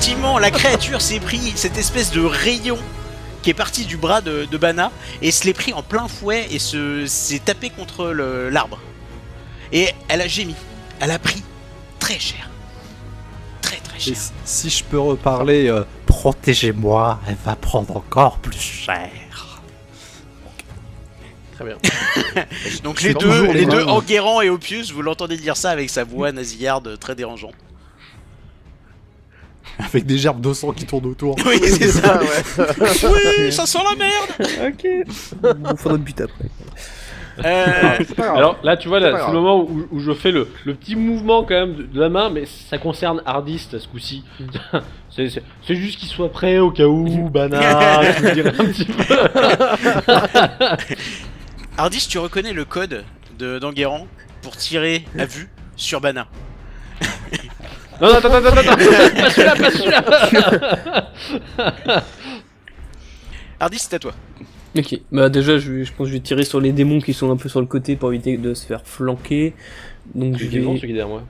effectivement, la créature s'est pris cette espèce de rayon qui est parti du bras de Bana et se l'est pris en plein fouet et s'est tapé contre l'arbre. Et elle a gémi. Elle a pris très cher. Très cher. Et si je peux reparler, protégez-moi, elle va prendre encore plus cher. Très bien. Donc les deux Enguerrand et Oppius, vous l'entendez dire ça avec sa voix nasillarde très dérangeante. Avec des gerbes de sang qui tournent autour. Oui, c'est ça. Ouais. Oui, ça sent la merde. Ok. On fera notre but après. C'est pas grave. Alors là, tu vois, C'est pas là, c'est grave. le moment où je fais le petit mouvement quand même de la main, mais ça concerne Hardist ce coup-ci. C'est juste qu'il soit prêt au cas où, Bana, je vous dirais un petit peu. Ardis, tu reconnais le code d'Enguerrand pour tirer à vue sur Bana. Non, attends, pas celui-là. Ardis, c'est à toi. Ok, bah déjà je pense que je vais tirer sur les démons qui sont un peu sur le côté pour éviter de se faire flanquer. Donc je Celui qui est devant, vais... celui qui est derrière moi.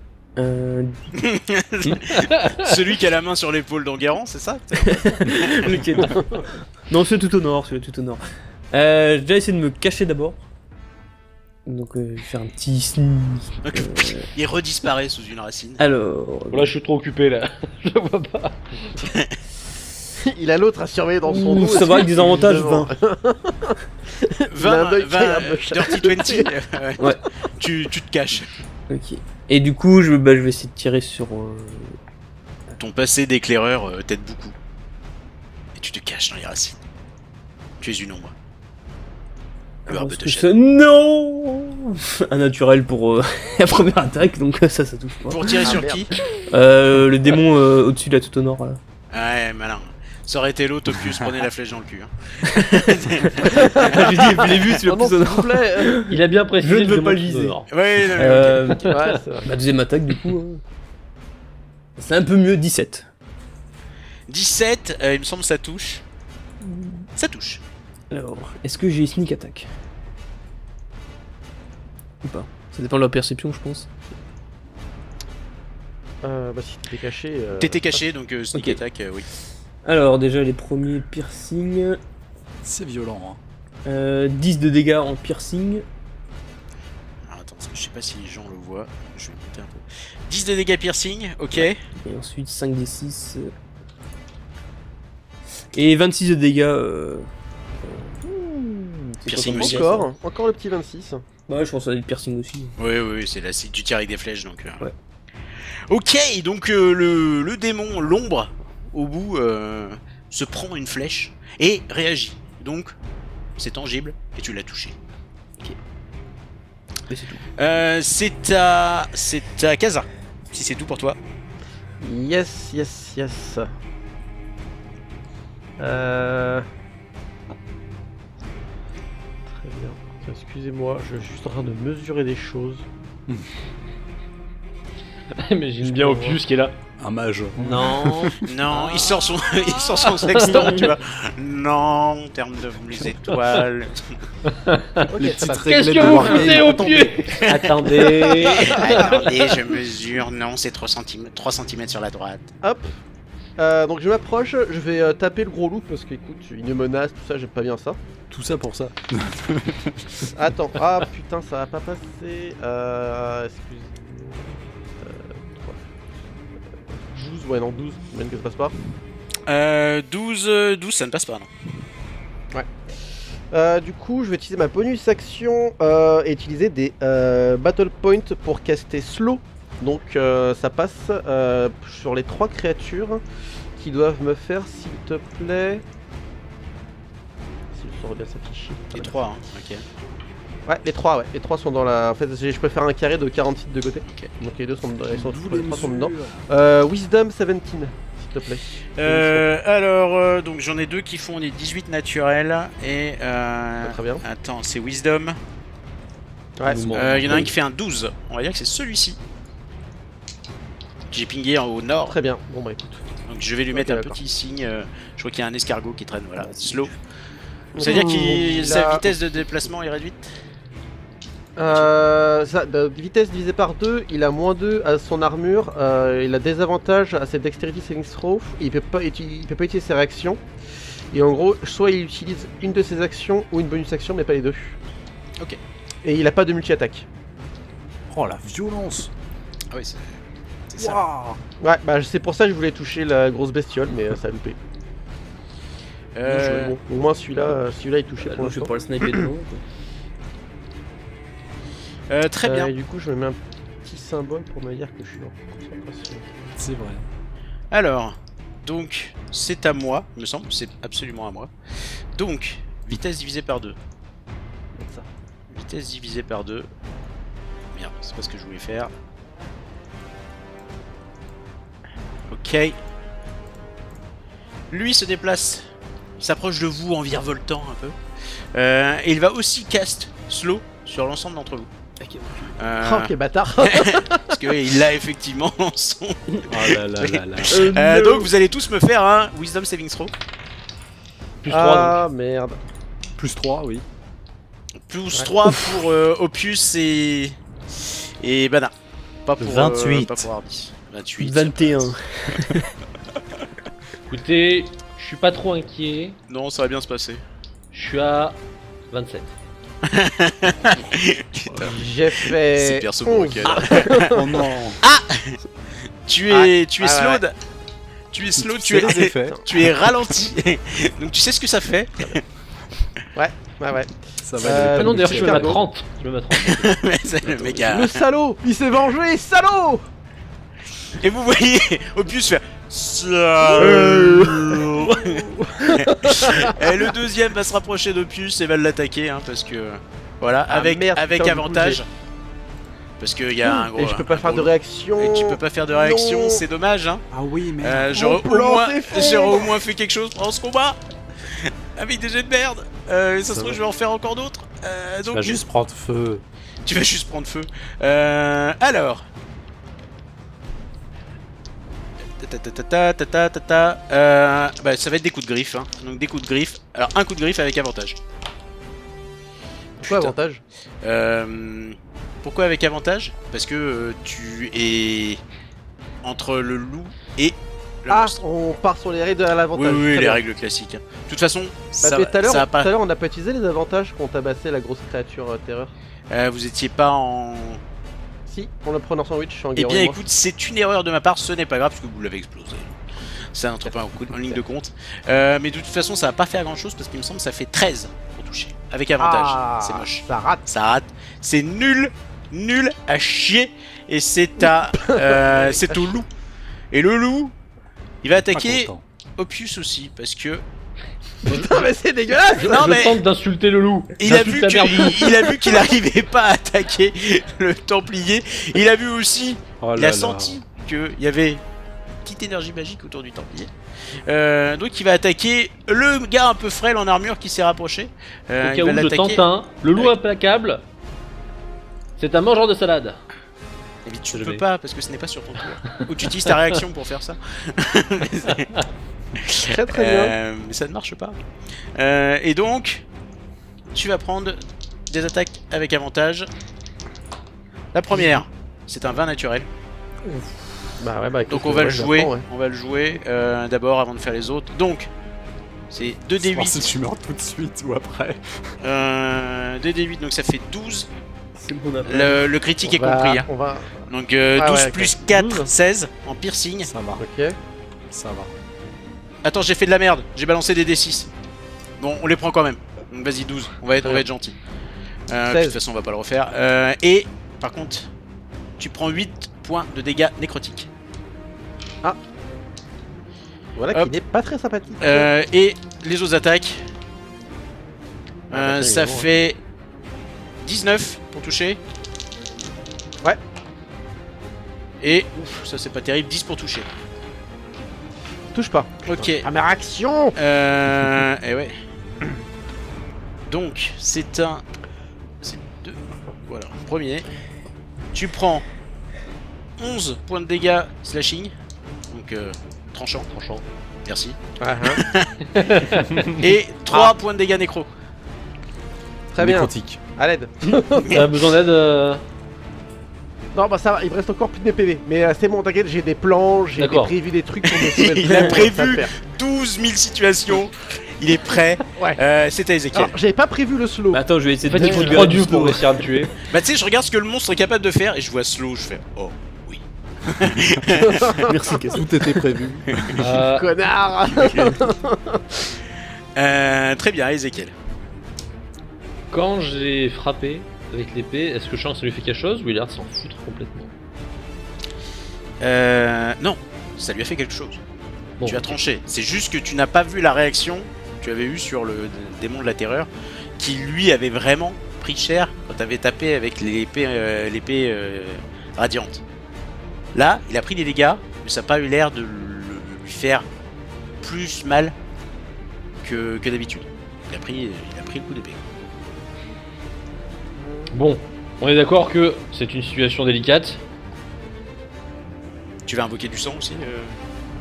Celui qui a la main sur l'épaule d'Enguerrand, c'est ça? Ok. Non, c'est tout au nord, c'est tout au nord. Je vais essayer de me cacher d'abord. Donc je vais faire un petit sneeze. Donc, il redisparaît sous une racine. Alors... Bon, là, je suis trop occupé là. Je le vois pas. Il a l'autre à surveiller dans son Ouh, dos. ça va avec des avantages 20. 20, Il a un œil Dirty 20. Ouais. Tu te caches. Ok. Et du coup, je vais essayer de tirer sur... Ton passé d'éclaireur t'aide beaucoup. Et tu te caches dans les racines. Tu es une ombre. Le Alors, arbre est-ce de que chêne. Non. Un naturel pour la première attaque, donc ça touche pas. Pour tirer sur merde. qui? Le démon au-dessus là, tout au nord. Là. Ouais, malin. Ça aurait été l'autre, Oppius, prenez la flèche dans le cul. Hein. J'ai dit, je l'ai vu, c'est le Oh non, plus au s'il vous nord. plaît. Il a bien précisé. Je ne veux que pas le mon viser. nord. Ouais, non, mais ok. Ouais, c'est vrai. Ma deuxième attaque, du coup. C'est un peu mieux, 17. 17, il me semble que ça touche. Ça touche. Alors, est-ce que j'ai sneak attack? Ou pas? Ça dépend de la perception, je pense. Bah si t'étais caché. T'étais caché, donc sneak ok. attack, oui. Alors, déjà, les premiers piercings. C'est violent. Hein. 10 de dégâts en piercing. Alors, attends, parce que je sais pas si les gens le voient. Je vais monter un peu. 10 de dégâts piercing, ok. Et ensuite, 5 des 6. Et 26 de dégâts. C'est Piercing quoi comme aussi. dégâts, ça Encore le petit 26. Ouais, je pense à des piercing aussi. Oui, c'est là, tu tires avec des flèches, donc... Ouais. Ok, donc le démon, l'ombre, au bout, se prend une flèche et réagit. Donc, c'est tangible et tu l'as touché. Et c'est tout. C'est à Kaza, si c'est tout pour toi. Yes. Très bien. Excusez-moi, je suis juste en train de mesurer des choses. Imagine bien Oppius qui est là. Un mage. Non, il sort son sextant, tu vois. Non, en termes de les étoiles. Les petites Qu'est-ce réglettes que de vous Wargame. foutez Oppius? Attendez. Attendez, je mesure. Non, c'est 3 cm sur la droite. Hop. Donc je m'approche, je vais taper le gros loup parce qu'écoute, il me menace, tout ça, j'aime pas bien ça. Tout ça pour ça. Attends, ah putain, ça va pas passer. Excusez-moi. 12, ouais, non, 12, même que ça passe pas. 12, ça ne passe pas, non. Du coup, je vais utiliser ma bonus action et utiliser des battle points pour caster slow. Donc ça passe sur les 3 créatures qui doivent me faire, s'il te plaît. Si le sort bien s'afficher. Les 3, hein, ok. Ouais, les 3, ouais. Les 3 sont dans la. En fait, je peux faire un carré de 40 feet de côté. Ok. Donc les deux sont, les 3 D'où sont dedans. mesures. Wisdom 17, s'il te plaît. Alors, donc j'en ai 2 qui font des 18 naturels et. Très bien. Attends, c'est Wisdom. Ouais. Il y en a un qui fait un 12. On va dire que c'est celui-ci. J'ai pingé au nord. Très bien. Bon, bah écoute. Donc je vais lui Ok, mettre un d'accord. petit signe. Je crois qu'il y a un escargot qui traîne. Voilà, Ouais, c'est slow. C'est-à-dire que Il sa a- vitesse de déplacement est réduite. De vitesse divisée par 2, il a moins 2 à son armure, il a des avantages à ses dexterity saving throws, il peut pas utiliser ses réactions. Et en gros, soit il utilise une de ses actions ou une bonus action, mais pas les deux. Ok. Et il a pas de multi-attaque. Oh la violence. Ah oui, c'est ça. Waouh. Ouais, bah c'est pour ça que je voulais toucher la grosse bestiole, mais ça a loupé. Euh, Bon, au moins celui-là il touchait pour Je vais l'instant. pas le sniper dedans. très bien. Et du coup, je me mets un petit symbole pour me dire que je suis en concentration. C'est vrai. Alors, donc, c'est à moi, il me semble, c'est absolument à moi. Donc, vitesse divisée par 2. Ça. Vitesse divisée par 2. Merde, c'est pas ce que je voulais faire. Ok. Lui se déplace, il s'approche de vous en virevoltant un peu. Et il va aussi cast slow sur l'ensemble d'entre vous. Oh, quel bâtard. Parce qu'il a effectivement son... Oh là là là là. donc vous allez tous me faire un Wisdom Saving Throw. Plus 3 Ah merde. Plus 3, oui. Plus Ouais. 3 pour Opus et Bana. Pas pour, 28. pas pour Hardy. 28. 21. Écoutez, je suis pas trop inquiet. Non, ça va bien se passer. Je suis à 27. J'ai C'est fait perso 11. broken. Oh non. Tu es Ah, slowed. Tu es slow, tu C'est les es, effets. tu es ralenti. Donc tu sais ce que ça fait. Ouais. Ça va Ah non, d'ailleurs, je petit me mets à cargo. 30. Je me mets à 30. Mais c'est le méga. Le salaud. Il s'est vengé, salaud. Et vous voyez Opus faire Salaud. Et le deuxième va se rapprocher d'Opus et va l'attaquer hein, parce que voilà Ah, avec merde, avec putain, avantage. Parce qu'il y a un gros. Et je peux pas un faire de gros- réaction. Et tu peux pas faire de réaction, Non. c'est dommage hein. Ah oui, mais. J'aurais Mon plan au moins, s'effondre. j'aurais au moins fait quelque chose pendant ce combat avec des jets de merde. Ça se trouve va. je vais en faire encore d'autres. Tu Donc vas juste prendre feu. tu vas juste prendre feu. Alors. Bah, ça va être des coups de griffe. Hein. Donc des coups de griffe. Alors un coup de griffe avec avantage. Quoi avantage? Pourquoi avec avantage? Parce que tu es entre le loup et le Ah, monstre. on part sur les règles de Oui, l'avantage. oui, Très les bien. règles classiques. hein. De toute façon, Bah, ça, mais tout à ça va pas. l'heure, on n'a pas utilisé les avantages quand on tabassait la grosse créature terreur. Vous étiez pas en. Si, en le prenant sandwich, je suis en Eh guerre. bien, écoute, c'est une erreur de ma part, ce n'est pas grave parce que vous l'avez explosé. Ça n'entre pas en ligne de compte. Mais de toute façon, ça va pas faire grand chose parce qu'il me semble que ça fait 13 pour toucher. Avec avantage. C'est moche. Ça rate. Ça rate. C'est nul à chier. Et c'est à. c'est au loup. Et le loup, il va Pas attaquer content. Opus aussi parce que. Putain, mais c'est dégueulasse. Non, je mais- tente d'insulter le loup. Il a, J'insulte vu la mère du loup. il a vu qu'il n'arrivait pas à attaquer le Templier. Il a vu aussi, Oh il là a là. senti qu'il y avait une petite énergie magique autour du Templier. Donc il va attaquer le gars un peu frêle en armure qui s'est rapproché. Au Il cas va où je l'attaquer. tente un. Le loup Ouais. implacable. C'est un mangeur de salade. Mais tu Je peux vais. pas parce que ce n'est pas sur ton tour. Ou tu utilises ta réaction pour faire ça. Très très bien. Mais ça ne marche pas. Et donc, tu vas prendre des attaques avec avantage. La première, c'est un 20 naturel. Bah ouais, bah Donc écoute, on va le je jouer, l'apprends, ouais. on va le jouer d'abord avant de faire les autres. Donc c'est Savoir si 2d8, tu meurs tout de suite ou après. 2d8 donc ça fait 12. C'est mon affaire. Le critique est On va- compris. Hein. On va. Donc 12 Ah ouais, ok. plus 4, 12. 16 en piercing. Ça va, Ok. ça va. Attends, j'ai fait de la merde, j'ai balancé des d6. Bon, on les prend quand même. Donc vas-y 12, on va être gentil. De 16. toute façon on va pas le refaire. Et par contre, tu prends 8 points de dégâts nécrotiques. Voilà Hop. qui n'est pas très sympathique. Et les autres attaques, Ah, bah, ça évidemment, ouais. fait 19 pour toucher. Ouais. Et, ouf, ça c'est pas terrible, 10 pour toucher. Touche pas. Ok. Ah, mais réaction. Et ouais. Donc, c'est un... C'est deux... Voilà, premier. Tu prends 11 points de dégâts slashing. Donc, tranchant. Merci. Ah, hein. Et 3 points de dégâts nécro. Très bien. Nécrotique. À l'aide. T'as besoin d'aide Non, bah ça va, il me reste encore plus de mes PV. Mais c'est bon, t'inquiète, j'ai des plans, j'ai D'accord. prévu des trucs pour me sauver. Il a Ça prévu va le faire. 12 000 situations. Il est prêt. Ouais. C'était Ezekiel. Alors, j'avais pas prévu le slow. Bah, attends, je vais essayer En fait, de il faut libérer 3 du dieux slow. pour réussir à me tuer. Bah tu sais, je regarde ce que le monstre est capable de faire et je vois slow, je fais oh oui. Merci, Cassou. Tout était prévu. Connard. Très bien, Ezekiel. Quand j'ai frappé avec l'épée, est-ce que je sens que ça lui fait quelque chose ou il a l'air de s'en foutre complètement? Non, ça lui a fait quelque chose. Bon, Tu as ok. tranché. C'est juste que tu n'as pas vu la réaction que tu avais eue sur le démon de la terreur, qui lui avait vraiment pris cher quand tu avais tapé avec l'épée radiante. Là, il a pris des dégâts, mais ça n'a pas eu l'air de lui faire plus mal que d'habitude. Il a pris le coup d'épée. Bon, on est d'accord que c'est une situation délicate. Tu vas invoquer du sang aussi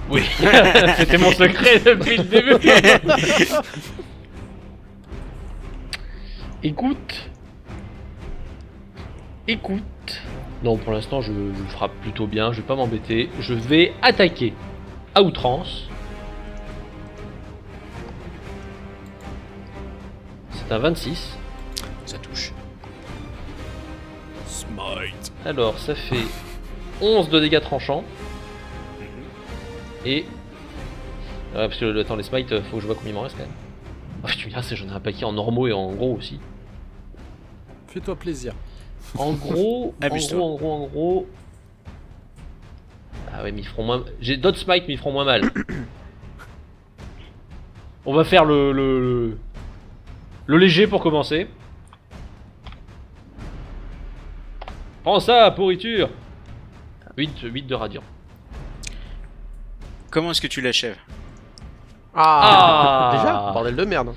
Oui, c'était mon secret depuis le début. Écoute. Non, pour l'instant, je frappe plutôt bien, je vais pas m'embêter. Je vais attaquer à outrance. C'est un 26. Ça touche. Smite. Alors, ça fait 11 de dégâts tranchants. Et... parce que, attends, les smites, faut que je vois combien il m'en reste quand même. Oh, tu me diras, j'en ai un paquet en normaux et en gros aussi. Fais-toi plaisir. En gros, Amuse-toi. en gros... Ah ouais, mais ils feront moins... J'ai d'autres smites, mais ils feront moins mal. On va faire le léger pour commencer. Prends ça, pourriture. 8 de radiant. Comment est-ce que tu l'achèves? Ah. Déjà bordel de merde.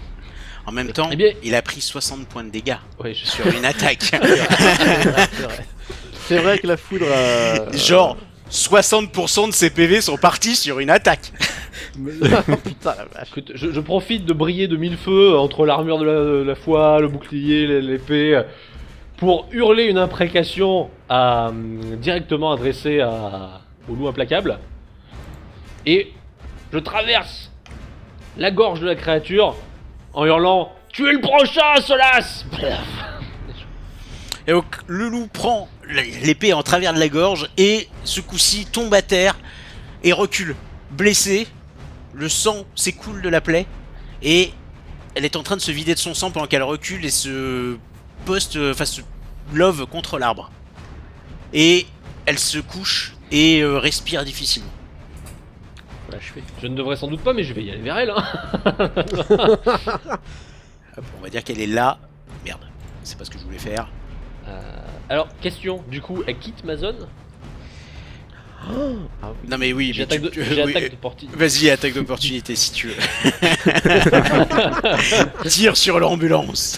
En même temps, Eh bien- il a pris 60 points de dégâts Ouais, je sur une attaque. C'est vrai que la foudre. Genre, 60% de ses PV sont partis sur une attaque. Oh, putain la vache. Écoute, je profite de briller de mille feux entre l'armure de la foi, le bouclier, l'épée, pour hurler une imprécation directement adressée au loup implacable. Et je traverse la gorge de la créature en hurlant « Tu es le prochain, Solas !» Et donc, le loup prend l'épée en travers de la gorge et ce coup-ci tombe à terre et recule, blessé. Le sang s'écoule de la plaie et elle est en train de se vider de son sang pendant qu'elle recule et se se love contre l'arbre. Et elle se couche et respire difficilement. Je ne devrais sans doute pas, mais je vais y aller vers elle. Hein. Hop, on va dire qu'elle est là. Merde, c'est pas ce que je voulais faire. Alors, question, du coup, elle quitte ma zone. Non mais oui, J'ai mais attaque tu- j'ai oui, attaque d'opportunité. Vas-y, attaque d'opportunité si tu veux. Tire sur l'ambulance.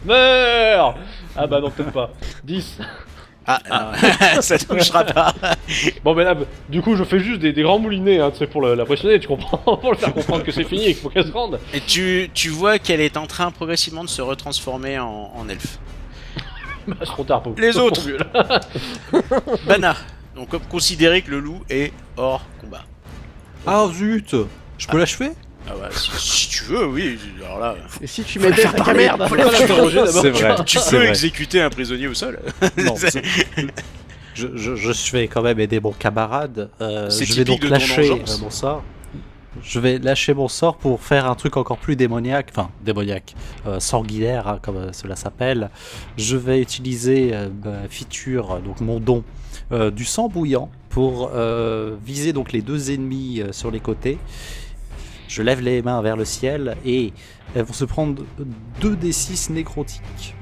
Meurs. Ah bah non, peut-être pas. 10. Ah, non, ça touchera pas. Bon ben là, du coup je fais juste des grands moulinets, hein, tu sais, pour la pressionner, tu comprends. Pour le faire comprendre que c'est fini et qu'il faut qu'elle se rende. Et tu vois qu'elle est en train progressivement de se retransformer en elfe. Bah, c'est trop tard pour Les pour autres. mieux, là. Bana. Donc considérer que le loup est hors combat. Ah zut. Je peux l'achever? Ah bah si tu veux, oui. Alors là, Et si tu m'aidais, sac à merde. Faut pas l'interroger d'abord. C'est vrai. tu c'est peux vrai. exécuter un prisonnier au sol. Non, je vais quand même aider mon camarade. C'est Je vais typique donc de ton lâcher engeance. mon sort. Je vais lâcher mon sort pour faire un truc encore plus démoniaque, sanguinaire, hein, comme cela s'appelle. Je vais utiliser ma feature, donc mon don, du sang bouillant pour viser donc les deux ennemis sur les côtés. Je lève les mains vers le ciel et elles vont se prendre 2d6 nécrotiques.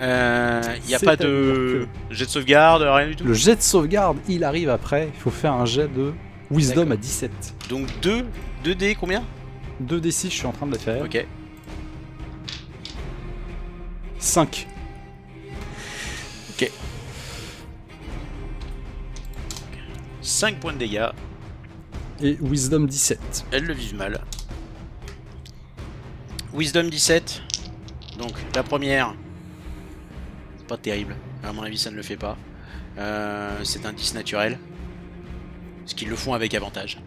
Il n'y a C'est pas de jet de sauvegarde, rien du tout. Le jet de sauvegarde, il arrive après. Il faut faire un jet de Wisdom D'accord. à 17. Donc 2D combien? 2d6, je suis en train de le faire. Ok. 5. 5 points de dégâts. Et Wisdom 17. Elles le vivent mal. Wisdom 17. Donc la première, c'est pas terrible. À mon avis, ça ne le fait pas. C'est un 10 naturel. Ce qu'ils le font avec avantage.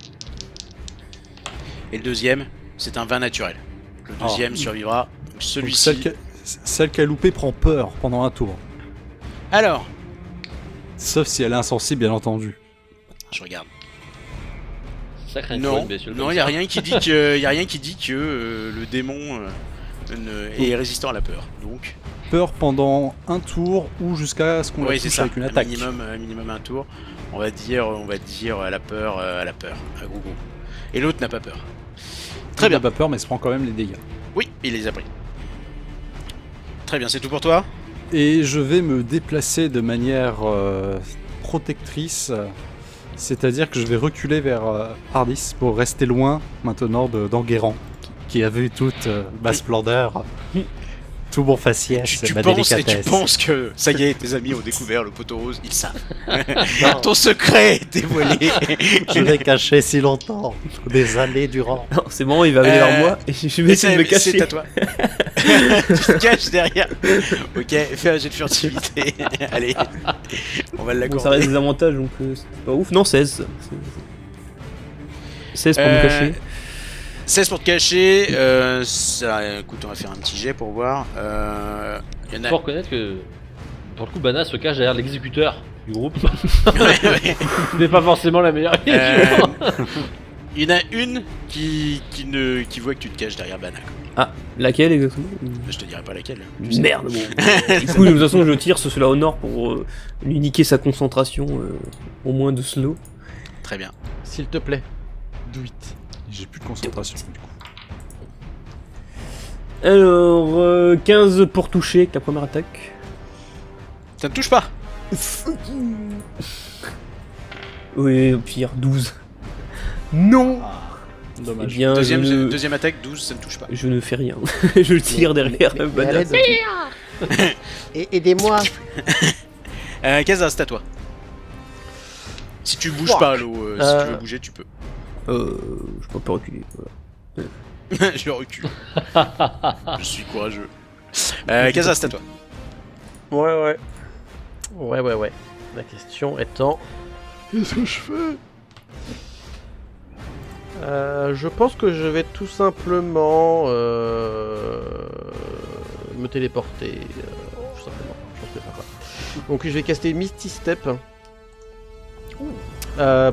Et le deuxième, c'est un 20 naturel. Le deuxième survivra. Donc Donc, celui-ci. celle qui a loupé prend peur pendant un tour. Alors, Sauf si elle est insensible, bien entendu. je regarde. Ça craint Non, une bestiole non, comme il y a ça. rien qui dit que, le démon est résistant à la peur. Donc, Peur pendant un tour ou jusqu'à ce qu'on la oui, c'est touche ça. avec une Un attaque. minimum un tour. On va dire à la peur, à gogo. Et l'autre n'a pas peur. Très Il bien. n'a pas peur, mais se prend quand même les dégâts. Oui, il les a pris. Très bien, c'est tout pour toi. Et je vais me déplacer de manière protectrice. C'est-à-dire que je vais reculer vers Hardis pour rester loin maintenant d'Enguerrand, qui a vu toute ma splendeur, tout mon faciès, Tu ma penses délicatesse. penses que ça y est, tes amis ont découvert le poteau rose, ils savent. Ton secret est dévoilé. Je l'ai caché si longtemps, des années durant. Non, c'est bon, il va venir vers moi et je vais essayer de me cacher. C'est à toi. Tu te caches derrière. Ok, fais un jet de furtivité. Allez, on va Bon, ça l'accorder. reste des avantages donc c'est pas ouf. Non, 16. 16 pour me cacher. 16 pour te cacher. Écoute, on va faire un petit jet pour voir. Il y en a. Faut reconnaître que pour le coup, Bana se cache derrière l'exécuteur du groupe. Ouais. Ce n'est pas forcément la meilleure idée. Il y en a une qui voit que tu te caches derrière Bana. Ah, laquelle exactement? Je te dirai pas laquelle. Merde, bon. Du coup, de toute façon, je tire ce cela au nord pour lui niquer sa concentration, au moins de slow. Très bien. S'il te plaît. Do it. J'ai plus de concentration du coup. Alors, 15 pour toucher avec la première attaque. Ça ne touche pas. Oui, au pire, 12. Non. Eh Dommage. bien, Deuxième attaque, 12, ça ne touche pas. je ne fais rien. Je tire derrière Mais Bana. à l'aide. Aidez-moi. Kaza, c'est à toi. Si tu bouges Fuck. pas, Lo, si tu veux bouger, tu peux. Je peux pas reculer. Voilà. Je recule. Je suis courageux. Kaza, c'est à toi. Ouais. La question étant... Qu'est-ce que je fais je pense que je vais tout simplement me téléporter. Tout simplement. Je pense que c'est pas quoi. Donc je vais caster Misty Step.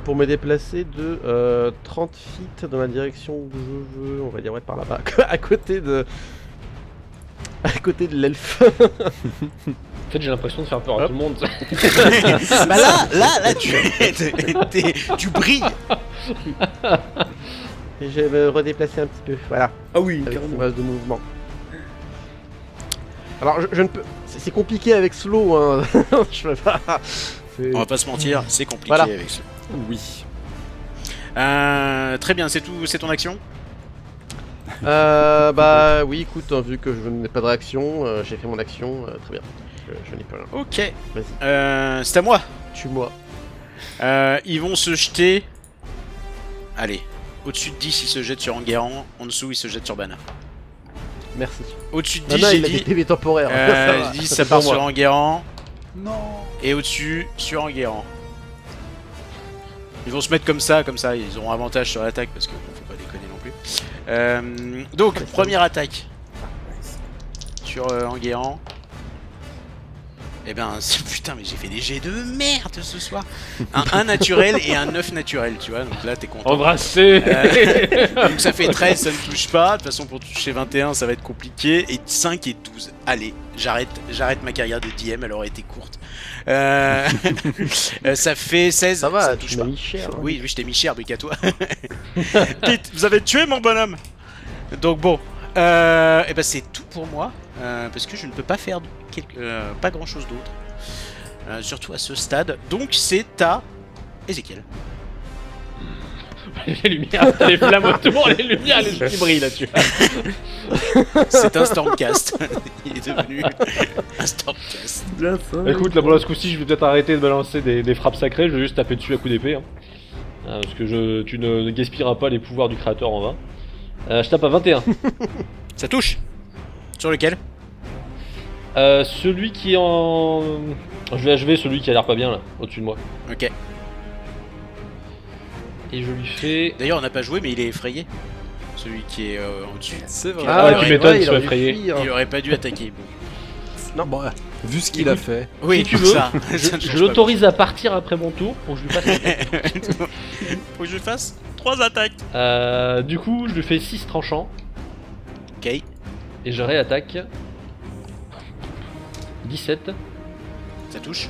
Pour me déplacer de 30 feet dans la direction où je veux. On va dire ouais par là-bas. à côté de l'elfe. En fait, j'ai l'impression de faire peur à tout le monde. Bah là, tu brilles. Et je vais me redéplacer un petit peu. Voilà. Ah oui, Avec carrément. une base de mouvement. Alors je ne peux. C'est compliqué avec slow. Hein. Je peux pas. On va pas se mentir, c'est compliqué Voilà. avec ça. Oui. Très bien, c'est tout, c'est ton action. Bah oui, écoute, hein, vu que je n'ai pas de réaction, j'ai fait mon action, très bien. Je n'ai plus rien. Ok. Vas-y, C'est à moi. tue-moi. Ils vont se jeter. Allez, au-dessus de 10, ils se jettent sur Enguerrand. En dessous, ils se jettent sur Bana. Merci. Au-dessus de 10, Nana, j'ai il a des dit. PV temporaires. J'ai dit, ça c'est part pour moi. sur Enguerrand. Non. Et au-dessus, sur Enguerrand. Ils vont se mettre comme ça, ils auront avantage sur l'attaque parce que bon, faut pas déconner non plus. Donc, première attaque sur Enguerrand. Eh ben, putain, mais j'ai fait des jets de merde ce soir. Un 1 naturel et un 9 naturel, tu vois, donc là t'es content. Embrassé. Donc ça fait 13, ça ne touche pas. De toute façon, pour toucher 21, ça va être compliqué. Et 5 et 12. Allez, j'arrête ma carrière de DM, elle aurait été courte. Ça fait 16, Ça va, ne tu touche m'as pas. mis cher. hein. Oui, je t'ai mis cher, Bécato. Pete, vous avez tué mon bonhomme. Donc bon, et ben c'est tout pour moi, parce que je ne peux pas faire pas grand chose d'autre, surtout à ce stade. Donc c'est à Ezekiel. Les lumières, les flammes autour, les lumières, les trucs qui brillent là-dessus. C'est un Stormcast. Il est devenu un Stormcast. Écoute, là pour ce coup-ci, je vais peut-être arrêter de balancer des frappes sacrées, je vais juste taper dessus à coups d'épée. Hein. Parce que tu ne gaspilleras pas les pouvoirs du créateur en vain. Je tape à 21. Ça touche. Sur lequel? Celui qui est en... Je vais achever celui qui a l'air pas bien là, au-dessus de moi. Ok. Et je lui fais... D'ailleurs, on n'a pas joué, mais il est effrayé. Celui qui est au-dessus. C'est vrai. Ah, ouais, tu m'étonnes il qu'il soit aurait dû effrayé. fuir. Il aurait pas dû attaquer. Bon. Bon, vu ce qu'il a fait. Oui, Si tu veux, ça. Ça ne Je change l'autorise à partir après mon tour pour que je lui fasse... pas. Faut que je fasse 3 attaques. Du coup, je lui fais 6 tranchants Ok. et je réattaque. 17 Ça touche.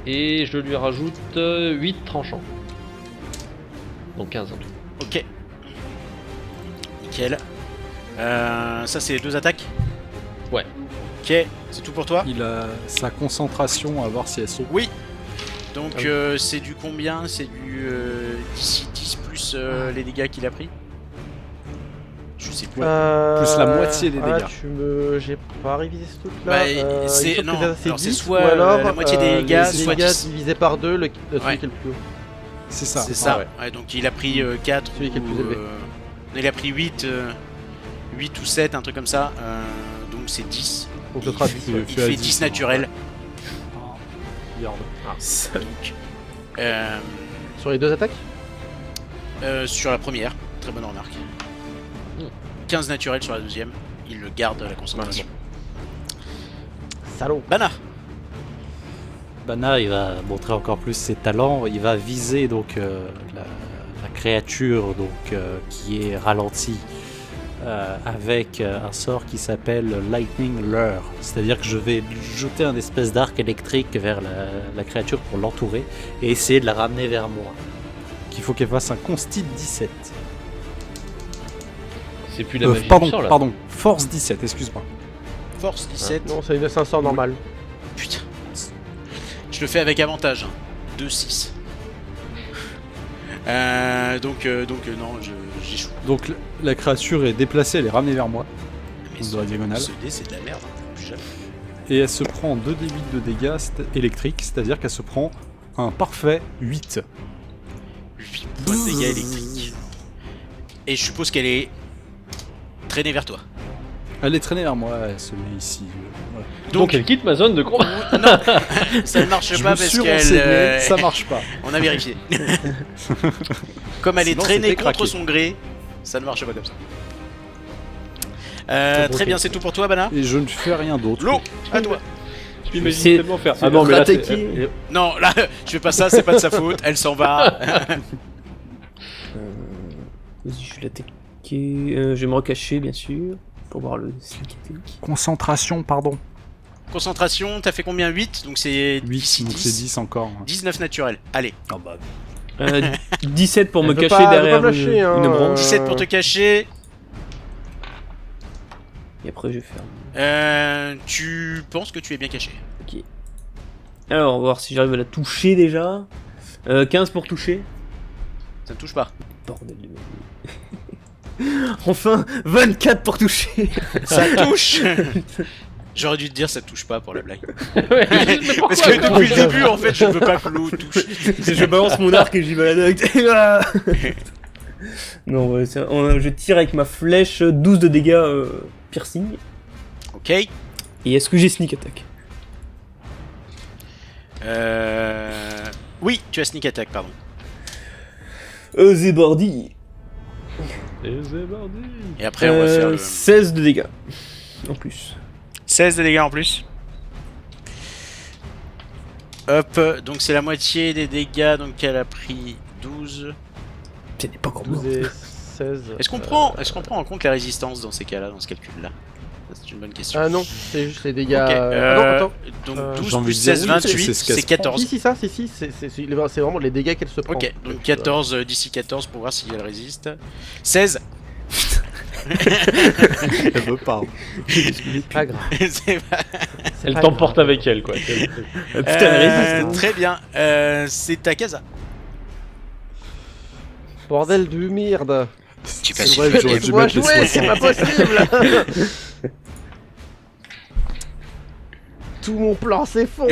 et je lui rajoute 8 tranchants. Donc 15 en tout. Ok. Nickel. Ça, c'est 2 attaques? Ouais. Ok. C'est tout pour toi? Il a sa concentration à voir si elles sont. Oui. Donc, Ah oui. c'est du combien? C'est du 10 plus les dégâts qu'il a pris? Je sais plus. Plus la moitié des dégâts. J'ai pas révisé ce truc là. Bah, c'est- non, alors c'est soit, ou alors la moitié des dégâts, les soit dégâts 10. divisé par 2, celui Ouais. qui est le plus haut. C'est ça. C'est ça. ouais. Ouais, donc il a pris 4 Celui qui est le plus élevé. il a pris 8 ou 7, un truc comme ça. Donc c'est 10. Donc ce Il sera fait- 10. Il fait 10 naturel. Regarde. Donc, euh, Sur les 2 attaques sur la première, très bonne remarque. 15 naturel sur la deuxième. Il le garde à la concentration. Salaud. Bana. Bana, il va montrer encore plus ses talents. Il va viser donc la créature donc qui est ralentie avec un sort qui s'appelle Lightning Lure. C'est-à-dire que je vais jeter un espèce d'arc électrique vers la créature pour l'entourer et essayer de la ramener vers moi. Qu'il faut qu'elle fasse un Consti 17. C'est plus la magie du Pardon, sang là. pardon. Force 17, excuse-moi. Force 17. Non, c'est un sort normal. Putain. Je le fais avec avantage. 2-6. Donc non, j'échoue. Donc la créature est déplacée, elle est ramenée vers moi. Mais Dans la diagonale. Ce dé, c'est de la merde. Plus jamais. Et elle se prend 2d8 de dégâts électriques, c'est-à-dire qu'elle se prend un parfait 8. 8 points de dégâts électriques. Et je suppose qu'elle est traînée vers toi. Elle est traînée vers moi, elle se met ici. Voilà. Donc elle quitte ma zone de combat. Non, ça ne marche Je pas me parce suis qu'elle. renseigné, ça marche pas. On a vérifié. Comme elle est Sinon, traînée c'était contre craqué. son gré, ça ne marche pas comme ça. Très bien, c'est tout pour toi, Bana. Et je ne fais rien d'autre. L'eau, à toi. Je m'imagine C'est- tellement faire. Ah non, mais là, attaquer. Non, là, je fais pas ça, c'est pas de sa faute. Elle s'en va. Vas-y, je vais l'attaquer. Je vais me recacher, bien sûr, pour voir le sneak attack. Concentration, pardon. Concentration, t'as fait combien? 8, donc c'est 8, d'ici donc c'est 10. 10 encore. 19 naturel. Allez, Ah bah, 17 pour Elle me veut cacher pas- elle veut derrière pas me lâcher, hein. une branche. 17 pour te cacher. Et après, je vais faire. Tu penses que tu es bien caché. Ok. Alors, on va voir si j'arrive à la toucher déjà. 15 pour toucher. Ça ne touche pas. Bordel de merde. Enfin, 24 pour toucher. Ça touche. J'aurais dû te dire ça te touche pas pour la blague. Ouais, mais pourquoi Parce que depuis le début, en fait, je ne veux pas que l'eau touche. Je balance mon arc et j'y vais à la note. Non, ouais, je tire avec ma flèche 12 de dégâts piercing. Ok. Et est-ce que j'ai sneak attack? Oui, tu as sneak attack, pardon. Zébardi. Et c'est parti. Et après, on va faire le 16 de dégâts. En plus. 16 de dégâts en plus. Hop, donc c'est la moitié des dégâts, donc elle a pris 12. Ce n'est pas encore mort. 12 et 16. Est-ce qu'on prend en compte la résistance dans ces cas-là, dans ce calcul-là? Ça, c'est une bonne question. Ah non, c'est juste les dégâts. Ok, Ah non, attends. donc Euh, 12 j'ai envie plus de dire 16, oui, 28, c'est ce qu'elle c'est se 14. Si, c'est vraiment les dégâts qu'elle se prend. Ok, donc 14, d'ici 14 pour voir si elle résiste. 16. elle veut pas. Pas grave. C'est pas- C'est Elle pas t'emporte grave. avec elle, quoi. Putain, elle résiste. Très bien, c'est ta casa. Bordel de merde. Tu C'est vrai que j'aurais dû Laisse-moi mettre les jouer, c'est 60. pas possible. Tout mon plan s'effondre.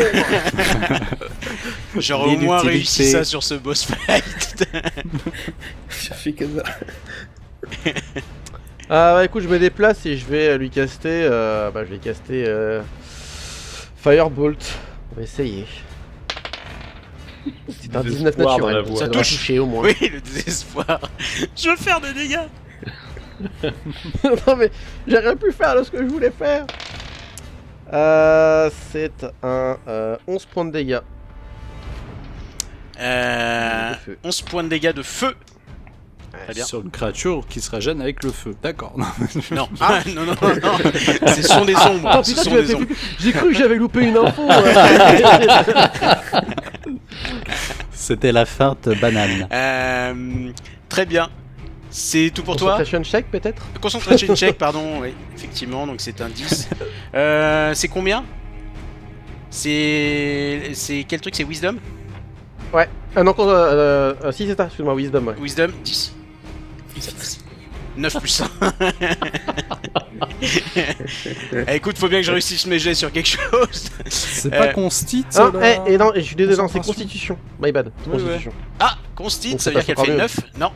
J'aurais au moins L'inutilité. réussi ça sur ce boss fight. Chercher Kaza. Ah bah écoute, je me déplace et je vais lui caster. Je vais caster Firebolt. On va essayer. C'est un 19 Désespoir dans la naturel. voix. Ça Ça doit touche. toucher au moins. Oui, le désespoir. Je veux faire des dégâts. Non mais j'aurais pu faire ce que je voulais faire. C'est un 11 points de dégâts. De feu. 11 points de dégâts de feu. Très bien. Sur une créature qui se régène avec le feu. D'accord. Non, non, non, non. Ce sont des ombres. Oh Ce putain, sont tu m'as des fait ombres. flipper. J'ai cru que j'avais loupé une info. C'était la feinte banane. Très bien. C'est tout pour toi. Concentration check peut-être. Concentration check, pardon. Oui, effectivement. Donc c'est un 10. C'est combien? C'est quel truc? C'est Wisdom? Ah non, si c'est ça, excuse-moi, Wisdom, ouais. Wisdom 10. Ça passe. 9 plus 1. Écoute, faut bien que je réussisse mes jets sur quelque chose. C'est pas Consti, Ah, là et non, je suis désolé, non, c'est Concentration. Constitution. My bad, Oui, Constitution. Ah, Consti, Donc ça veut ça dire qu'elle passe fait encore 9. Non.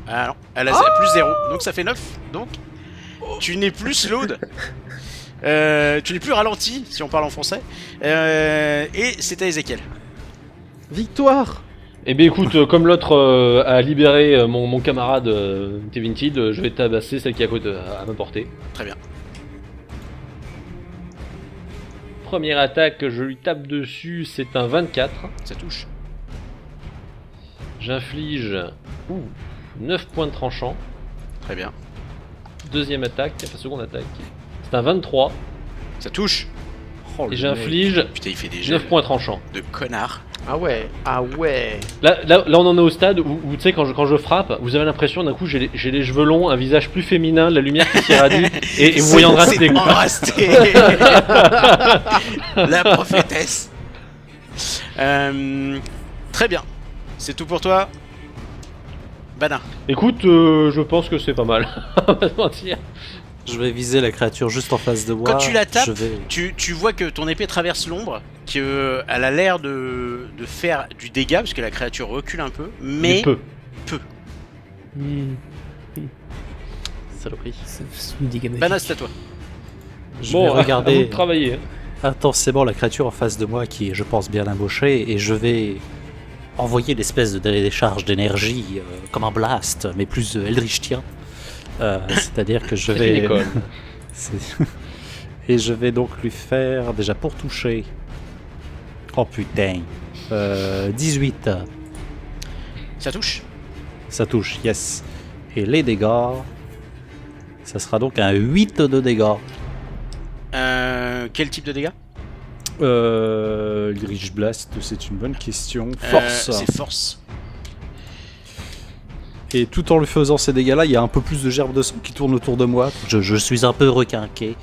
Ah non, elle a plus 0. Donc ça fait 9. Donc, tu n'es plus slowed. Tu n'es plus ralenti, si on parle en français. Et c'est à Ezekiel. Victoire. Eh bien écoute, comme l'autre a libéré mon camarade Kevin Tid, je vais tabasser celle qui est à côté, à ma portée. Très bien. Première attaque, je lui tape dessus, c'est un 24. Ça touche. J'inflige 9 points de tranchant. Très bien. Deuxième attaque, enfin seconde attaque. C'est un 23 Ça touche. Oh, le et mec. j'inflige Putain, il fait des jets 9 points tranchants. de connard. Ah ouais, ah ouais. Là, on en est au stade où tu sais, quand je frappe, vous avez l'impression d'un coup j'ai les cheveux longs, un visage plus féminin, la lumière qui s'irradie et vous voyez Andraste. C'est Andraste. La prophétesse. Très bien. C'est tout pour toi. Bana. Écoute, je pense que c'est pas mal. On va se mentir. Je vais viser la créature juste en face de moi. Quand tu la tapes, je vais... tu vois que ton épée traverse l'ombre, qu'elle a l'air de faire du dégât, parce que la créature recule un peu, mais peu. Saloperie. C'est une dégâts magiques. Bana, c'est à toi. Je Bon, vais à vous regarder de travailler. Hein. intensément la créature en face de moi qui est, je pense, bien embauchée et je vais envoyer l'espèce de décharge d'énergie comme un blast, mais plus Eldritchtien. C'est-à-dire que je C'est une vais... école. Et je vais donc lui faire, déjà pour toucher... Oh putain. 18. Ça touche. Ça touche, yes. Et les dégâts... Ça sera donc un 8 de dégâts. Quel type de dégâts? Eldritch Blast, c'est une bonne question. Force. C'est force. Et tout en lui faisant ces dégâts-là, il y a un peu plus de gerbes de sang qui tournent autour de moi. Je suis un peu requinqué.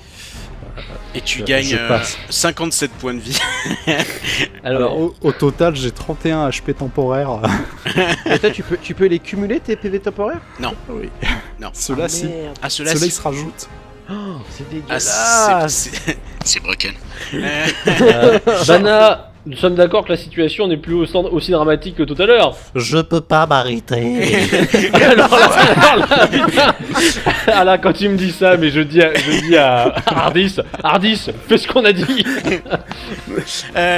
Et tu je gagnes passe. 57 points de vie. Alors au total, j'ai 31 HP temporaires. Et toi, tu peux les cumuler tes PV temporaires? Oui. Non. Ceux-là, si. Merde. Ah, ceux-là, Ceux-là, si. ils se rajoutent. Oh, c'est Ah, dégueulasse. c'est broken. Bana, nous sommes d'accord que la situation n'est plus aussi dramatique que tout à l'heure. Je peux pas m'arrêter. Ah là, quand tu me dis ça, mais je dis à Ardis, fais ce qu'on a dit.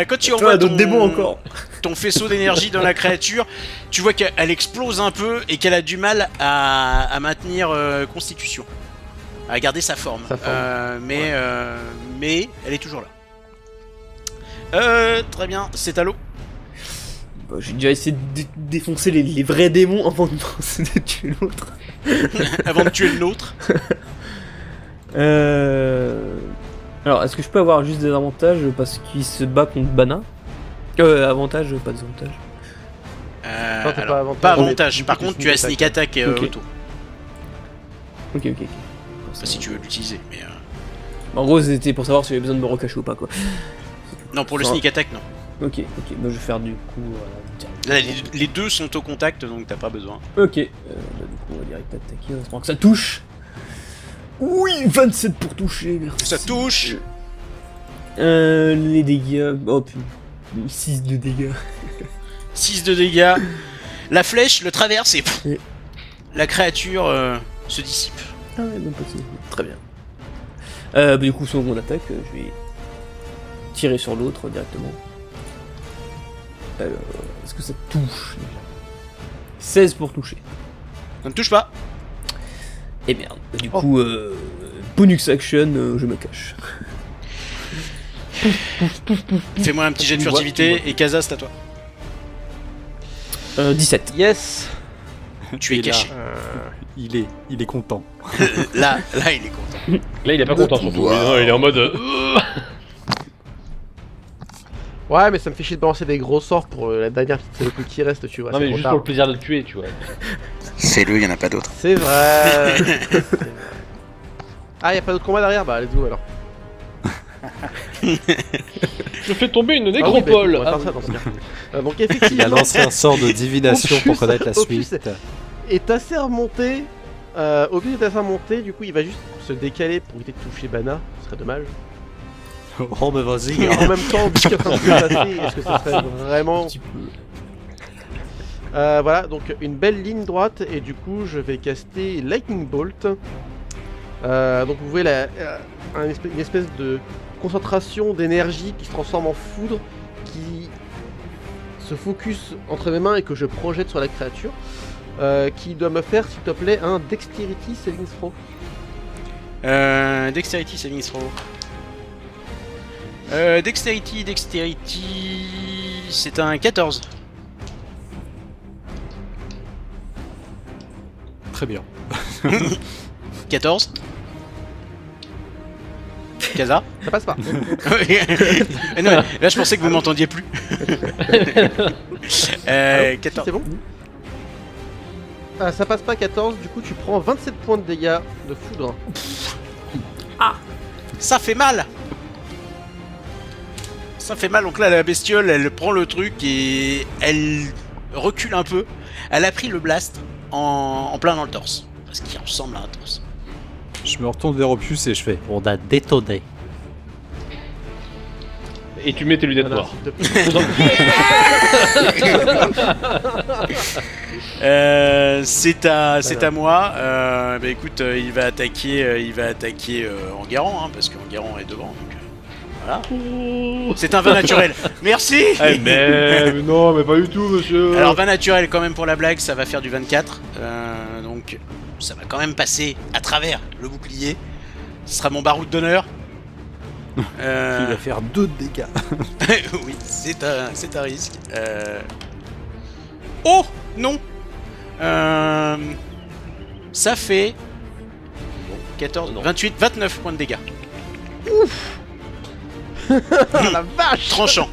Quand tu Toi, envoies d'autres démons encore. ton faisceau d'énergie dans la créature, tu vois qu'elle explose un peu et qu'elle a du mal à maintenir constitution, à garder sa forme. Mais elle est toujours là. Très bien, c'est à l'eau. Bah, j'ai déjà essayé de défoncer les vrais démons avant de tuer l'autre. Avant de tuer le nôtre. Alors, est-ce que je peux avoir juste des avantages parce qu'il se bat contre Bana? Avantages, pas des avantages. Non, t'as Alors, pas avantage, avantage. mais Par tu contre, peux tu as sneak sneak attack Ok. auto. Ok. Enfin, si tu veux l'utiliser. Mais En gros, c'était pour savoir si j'avais besoin de me recacher ou pas, quoi. non, pour le Ça- sneak attack, non. Ok, bah je vais faire du coup. direct. Là, les deux sont au contact, donc t'as pas besoin. Ok, du coup, on va direct attaquer, on espère que ça touche. Oui, 27 pour toucher, merci. Ça touche. Les dégâts. Oh putain, 6 de dégâts. 6 de dégâts. La flèche le traverse et Oui. la créature se dissipe. Ah ouais, même pas de soucis. Très bien. Du coup, sur mon attaque, je vais tirer sur l'autre directement. Alors, est-ce que ça touche déjà 16 pour toucher. Ça ne touche pas. Et merde. Du coup, bonus action, je me cache. Fais-moi un petit jet de furtivité et Kaza, c'est à toi. 17. Yes. Tu es Et là, caché. il est content. Là, il est content. Là, il est pas content surtout. Il est en mode. Ouais, mais ça me fait chier de balancer des gros sorts pour la dernière petite coup qui reste, tu vois. Non, c'est mais trop juste tard. pour le plaisir de le tuer, tu vois. C'est lui, il n'y en a pas d'autre. C'est vrai. Ah, y'a pas d'autre combat derrière? Bah, let's go alors. Je fais tomber une Ah oui, nécropole. bah, écoute, on va Ah, faire ça dans ce cas. Donc Il a effectivement, lancé un sort de divination pour Opus, connaître la Opus. suite. est assez remonté. Opus est assez remonté, du coup il va juste se décaler pour éviter de toucher Bana, ce serait dommage. Oh, mais vas-y. Et en même temps, vu qu'il est en train de se passer, est-ce que ça serait vraiment... Un petit peu. Voilà, donc une belle ligne droite et du coup je vais caster Lightning Bolt. Donc vous voyez une espèce de concentration d'énergie qui se transforme en foudre, qui se focus entre mes mains et que je projette sur la créature. Qui doit me faire, s'il te plaît, un Dexterity Saving Throw. Dexterity saving throw. Dexterity, c'est un 14. Très bien. 14. Kaza. Ça passe pas. Non, là je pensais que vous m'entendiez plus. Allô 14. C'est bon Ça passe pas 14, du coup tu prends 27 points de dégâts de foudre. Ça fait mal. Ça fait mal, donc là la bestiole elle prend le truc et elle recule un peu. Elle a pris le blast en plein dans le torse. Parce qu'il ressemble à un torse. Je me retourne vers Opus et je fais. On a détonné. Et tu mets tes lunettes Voilà, noires. s'il te plaît. C'est à moi. Bah écoute, il va attaquer Enguerrand, hein, parce qu'Enguerrand est devant. Donc, voilà. C'est un vin naturel. Merci. Eh, mais non, mais pas du tout, monsieur. Alors vin naturel quand même pour la blague, ça va faire du 24. Donc ça va quand même passer à travers le bouclier. Ce sera mon baroud d'honneur. Il va faire 2 dégâts. Oui, c'est un risque. Oh non. Ça fait 14, Non. 28, 29 points de dégâts. Ah, la vache. Tranchant.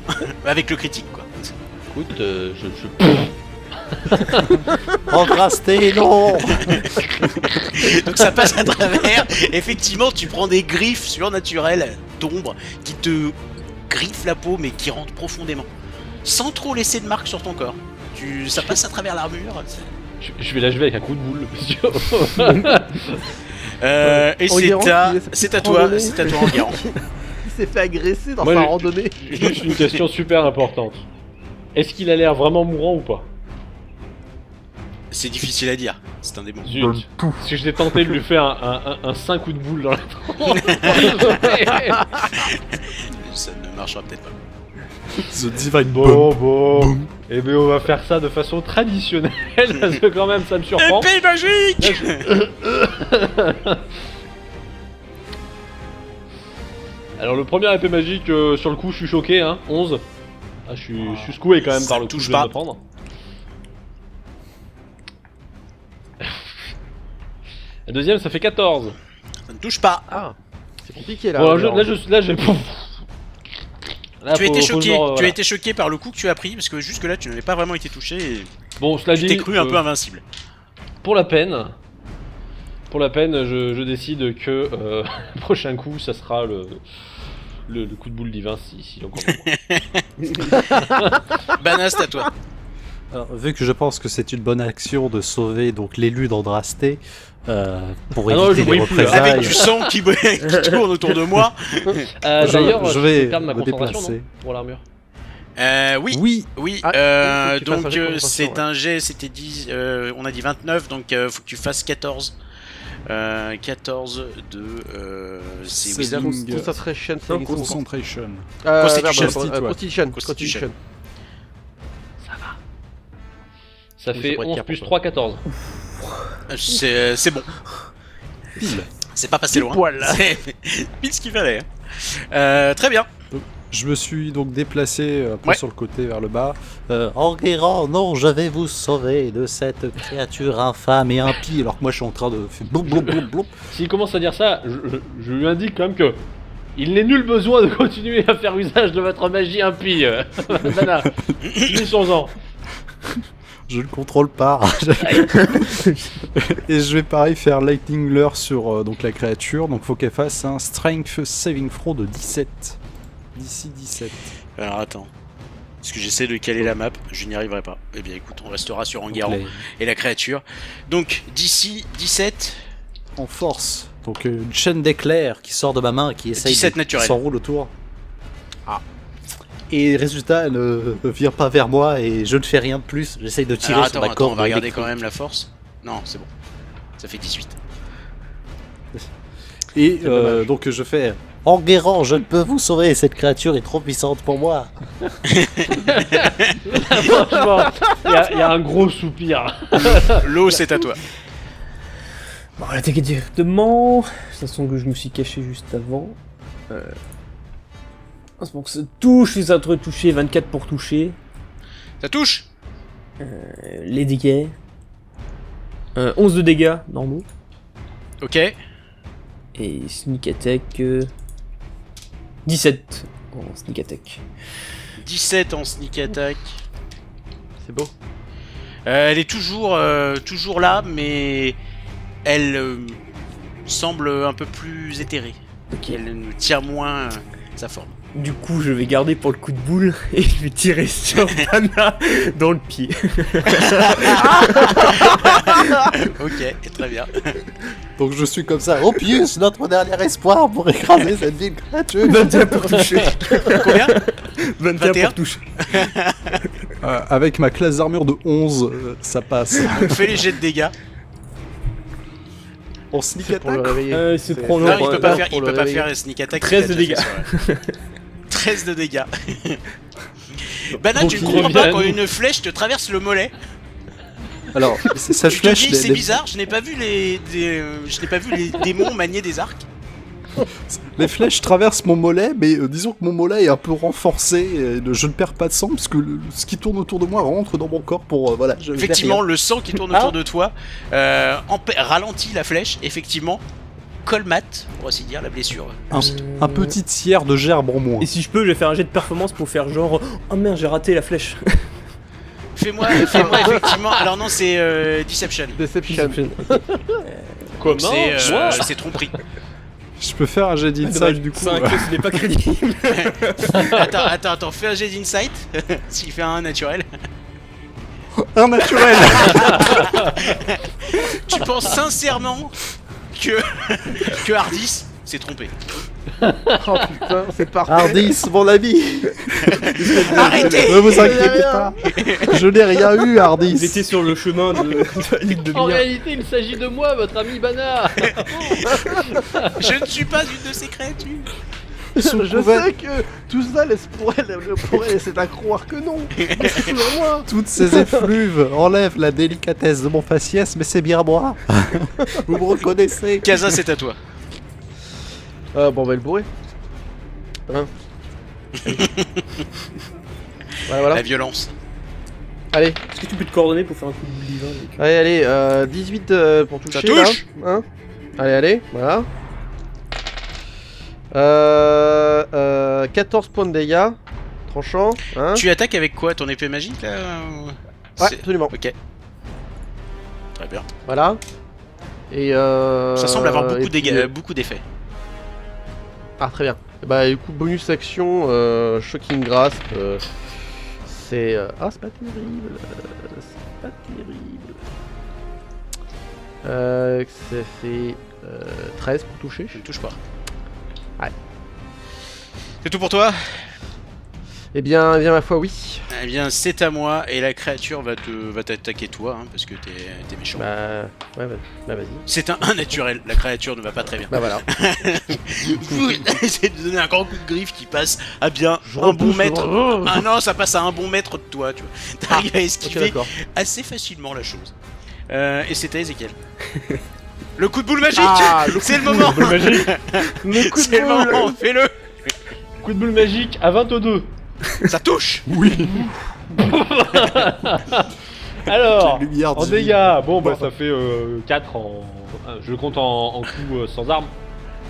Avec le critique quoi. Écoute, Engrasté, non. Donc ça passe à travers. Effectivement, tu prends des griffes surnaturelles d'ombre qui te griffent la peau mais qui rentrent profondément. Sans trop laisser de marque sur ton corps. Ça passe à travers l'armure. je vais l'achever avec un coup de boule, monsieur. Et Enguerrand qui laisse sa c'est à petite toi, randonnée. c'est à toi Enguerrand. Il s'est fait agresser dans Moi, sa j'ai- randonnée. Juste une question super importante. Est-ce qu'il a l'air vraiment mourant ou pas? C'est difficile à dire, c'est un démon. Zut. Si je t'ai tenté de lui faire un 5 coups de boule dans la tronche. Ça ne marchera peut-être pas. The Divine Bomb. Bon. Eh bien, on va faire ça de façon traditionnelle, parce que quand même, ça me surprend. Épée magique. Alors, le premier épée magique, sur le coup, je suis choqué, hein. 11. Ah, je suis secoué quand même Ça par le coup touche que je viens pas. de prendre. La deuxième, ça fait 14. Ça ne touche pas. Ah, c'est compliqué là. Bon, alors. là, j'ai... Là, Tu as été faut choqué. que je me- Tu as voilà. été choqué par le coup que tu as pris parce que jusque là tu n'avais pas vraiment été touché et Bon, cela tu dit, t'es cru un peu invincible. pour la peine, je décide que le prochain coup, ça sera le coup de boule divin si l'on comprend. Bana, c'est à toi. Alors, vu que je pense que c'est une bonne action de sauver donc l'élu d'Andrasté pour Ah non, éviter je les brille plus, là. représailles, Avec du sang qui tourne autour de moi. D'ailleurs, je je vais vais perdre ma me concentration, déplacer. non Pour l'armure. Oui. Oui, Oui, Ah, faut que tu fasses un donc jet de concentration, c'est ouais. un jet, c'était 10, on a dit 29, donc faut que tu fasses 14 14 de... c'est Wisdom. Saving, Concentration, Non, saving concentration. Constitution. merde, Constitution. Constitution. Ça Oui, fait ça pourrait 11 être plus pire 3, 14. C'est bon. Pile. C'est pas passé loin. poil. C'est pile ce qu'il fallait. Très bien. Je me suis donc déplacé un peu Ouais. sur le côté vers le bas. Enguerrand, non, je vais vous sauver de cette créature infâme et impie. Alors que moi je suis en train de faire bloup bloup bloup bloup. S'il commence à dire ça, je lui indique quand même que il n'est nul besoin de continuer à faire usage de votre magie impie. Bana, finissons-en. Je ne contrôle pas. Et je vais pareil faire Lightning Lure sur donc la créature. Donc faut qu'elle fasse un Strength Saving Throw de 17. D'ici 17. Alors attends. Parce que j'essaie de caler la map, je n'y arriverai pas. Eh bien écoute, on restera sur Enguerrand Donc, et la créature. Donc d'ici 17, en force. Donc une chaîne d'éclairs qui sort de ma main et qui essaye 17 de naturel. s'enroule autour. Ah. Et résultat, elle ne vient pas vers moi et je ne fais rien de plus. J'essaye de tirer alors sur attends, ma corde. on va regarder électrique. quand même la force. Non, c'est bon. Ça fait 18. Et C'est dommage. donc je fais Enguerrand, je ne peux vous sauver, cette créature est trop puissante pour moi. Franchement, il y a un gros soupir. L'eau, c'est à toi. Bon, on va l'attaquer directement. De toute façon que je me suis caché juste avant. C'est bon que ça touche, les autres touchés, 24 pour toucher. Ça touche. Les dégâts. 11 de dégâts normaux. Ok. Et sneak attack. 17 en sneak attack. 17 en sneak attack. C'est beau. Elle est toujours là, mais elle semble un peu plus éthérée. Ok. Elle tire moins sa forme. Du coup, je vais garder pour le coup de boule et je vais tirer sur Bana dans le pied. Ok, très bien. Donc je suis comme ça, Opius, notre dernier espoir pour écraser cette ville créature. 21 pour toucher. Combien 21 21. pour toucher. Avec ma classe d'armure de 11, ça passe. Donc fais les jets de dégâts. On sneak C'est pour le attack. réveiller. C'est C'est- pour Non, non, il peut pour- pas non, faire, pour il le peut pas réveiller. faire sneak attack. 13 il a de déjà dégâts. fait ça, ouais. 13 de dégâts. Bana, Donc tu ne il comprends revient pas à quand nous. une flèche te traverse le mollet. Alors, ça Je te flèche. dis, c'est bizarre, je n'ai pas vu je n'ai pas vu les démons manier des arcs. Les flèches traversent mon mollet, mais disons que mon mollet est un peu renforcé. Et je ne perds pas de sang parce que ce qui tourne autour de moi rentre dans mon corps pour voilà. Je perds Effectivement, rien. le sang qui tourne autour de toi ralentit la flèche, effectivement, colmate, pour ainsi dire, la blessure. Un petit tiers de gerbe en moins. Et si je peux, je vais faire un jet de performance pour faire genre oh merde, j'ai raté la flèche. Fais-moi effectivement. Alors non, c'est Deception. Deception. Comment C'est tromperie. Je peux faire un jet d'insight du coup. 5, ce n'est pas crédible. Attends, fais un jet d'insight. S'il fait un naturel. Un naturel. Tu penses sincèrement que Hardis s'est trompé. Oh putain, c'est parfait. Hardis, mon ami. Arrêtez. Ne vous inquiétez pas. Je n'ai rien eu, Hardis. Ils étaient sur le chemin de la Ligue de En Billard. réalité, il s'agit de moi, votre ami Bana. Je ne suis pas une de ces créatures. Je sais que tout ça pourrait laisser à croire que non. Mais c'est toujours moi. Toutes ces effluves enlèvent la délicatesse de mon faciès, mais c'est bien moi. Vous me reconnaissez. Kaza, c'est à toi. Bon, on va le bourrer. Hein. Voilà. La violence. Allez, Est-ce que tu peux te coordonner pour faire un coup de divin avec... allez, 18 pour toucher. Ça touche. Là. Hein. Allez, voilà. 14 points de dégâts. Tranchant. Hein. Tu attaques avec quoi? Ton épée magique là? Ouais, C'est- absolument. Ok. Très bien. Voilà. Et Ça semble avoir beaucoup et puis, beaucoup d'effets. Ah, très bien. Bah, du coup, bonus action, Shocking Grasp. C'est. Ah, c'est pas terrible. C'est pas terrible. Ça fait 13 pour toucher. Je ne touche pas. Ouais. C'est tout pour toi? Eh bien, ma foi, oui. Eh bien, c'est à moi et la créature va t'attaquer toi, hein, parce que t'es méchant. Bah, ouais, vas-y. C'est un naturel, la créature ne va pas très bien. Bah voilà. Essaye de donner un grand coup de griffe qui passe à bien Je un bon repousse, mètre. oh. Ah non, ça passe à un bon mètre de toi, tu vois. T'arrives à Ok, esquiver d'accord. assez facilement la chose. Et c'était Ezekiel. Le coup de boule magique. Ah, le C'est coup le de moment. Boule magique. Le coup de C'est le boule. moment, fais-le. Coup de boule magique à 22. Ça touche. Alors, Lumière en divine. dégâts, bon bah ça fait 4 en... Je compte en coups sans arme.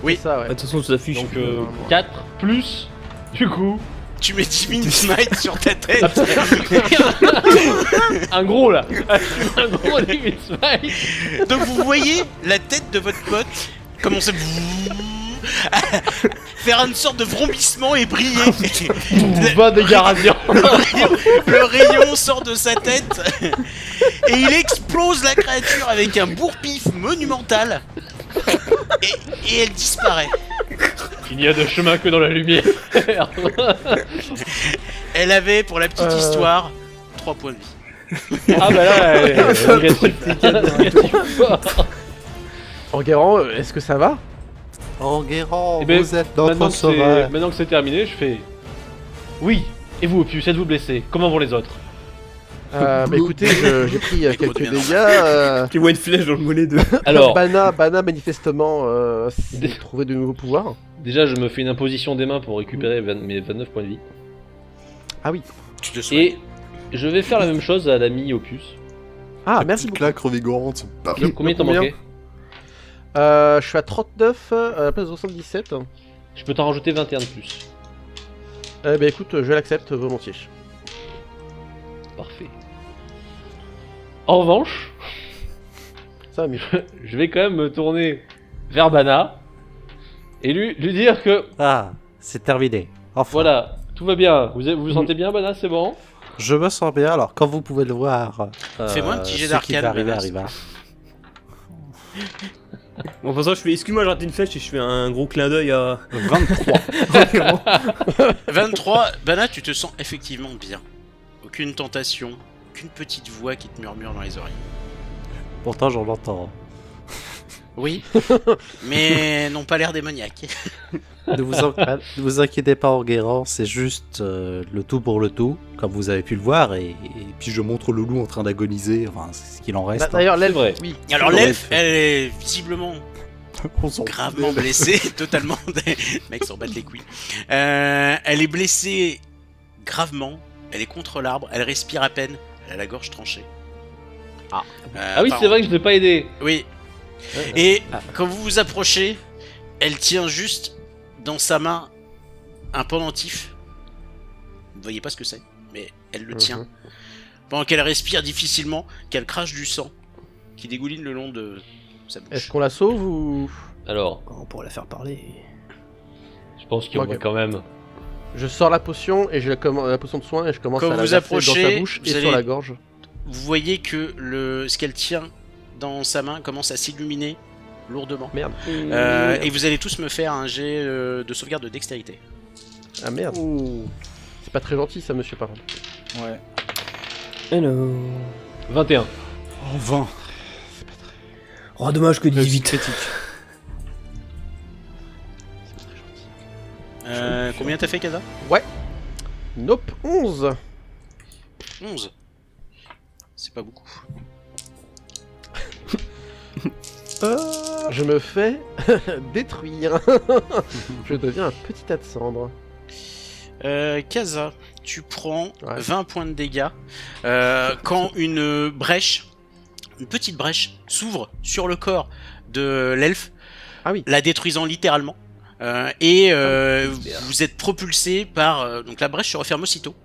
Oui. C'est ça, ouais. De toute façon, ça s'affiche. Donc 4 plus, du coup, Tu mets 10 000 smite sur ta tête. un gros là. Un gros limit smite. Donc vous voyez la tête de votre pote commencer à faire une sorte de vrombissement et briller. 20 dégâts radiants. Le rayon sort de sa tête et il explose la créature avec un bourre-pif monumental et elle disparaît. Il n'y a de chemin que dans la lumière. Elle avait, pour la petite histoire, 3 points de vie. Ah bah là, elle est négative. Négative fort. Enguerrand, est-ce que ça va? Enguerrand, Eh ben, vous êtes notre Maintenant sauveur. que c'est terminé, je fais... Oui. Et vous, Opus, êtes-vous blessé? Comment vont les autres? Bah écoutez, j'ai pris quelques bien dégâts. Tu vois une flèche dans le mollet de. Alors, Bana manifestement s'est trouvé de nouveaux pouvoirs. déjà, je me fais une imposition des mains pour récupérer mes 29 points de vie. Ah oui. Tu te soignes. Et je vais faire la même chose à l'ami Opus. Ah, merci beaucoup. Claque revigorante. Combien t'en Combien manquait? Je suis à 39 à la place de 77. Je peux t'en rajouter 21 de plus. Bah écoute, je l'accepte volontiers. Parfait. En revanche, Ça va mieux. je vais quand même me tourner vers Bana et lui dire que Ah, c'est terminé. Enfin, voilà, tout va bien. Vous vous sentez bien, Bana? C'est bon? je me sens bien. Alors, comme vous pouvez le voir, Fais-moi un petit jet ce qui va d'arcane, arriver Bernard. arriva. En passant, je fais excuse-moi, j'ai raté une flèche et je fais un gros clin d'œil à. 23. 23, Bana, tu te sens effectivement bien. Aucune tentation, aucune petite voix qui te murmure dans les oreilles. Pourtant, j'en entends. Oui, mais n'ont pas l'air démoniaques. Ne vous inquiétez pas, Enguerrand, c'est juste le tout pour le tout, comme vous avez pu le voir, et puis je montre le loup en train d'agoniser, enfin, c'est ce qu'il en reste. Bah, D'ailleurs, l'elfe, vrai. oui. Alors Ouais, l'elfe, c'est- elle est visiblement On s'en fout gravement d'elle. blessée, totalement. Les mecs s'en battent les couilles. Elle est blessée gravement, elle est contre l'arbre, elle respire à peine, elle a la gorge tranchée. Ah oui, enfin, c'est vrai que je l'ai pas aidé. Oui. Et quand vous vous approchez, elle tient juste dans sa main un pendentif. Vous ne voyez pas ce que c'est, mais elle le tient. Pendant qu'elle respire difficilement, qu'elle crache du sang qui dégouline le long de sa Est-ce bouche. qu'on la sauve ou... Alors, On pourrait la faire parler. je pense qu'il y Ok. aurait quand même. Je sors la potion et la potion de soin et je commence Quand à la vous verser approchez, dans sa bouche vous et allez- sur la gorge. Vous voyez que ce qu'elle tient dans sa main commence à s'illuminer lourdement. Merde. Et vous allez tous me faire un jet de sauvegarde de dextérité. Ah merde. C'est pas très gentil ça, monsieur, par contre. Ouais. Hello. 21. En 20. Oh, dommage que 18. Combien t'as fait, Kaza? Nope, 11. 11. C'est pas beaucoup. Je me fais détruire. Je deviens un petit tas de cendres. Kaza, tu prends Ouais. 20 points de dégâts quand une brèche, une petite brèche, s'ouvre sur le corps de l'elfe, Ah oui. la détruisant littéralement. Vous êtes propulsé par... donc la brèche se referme aussitôt.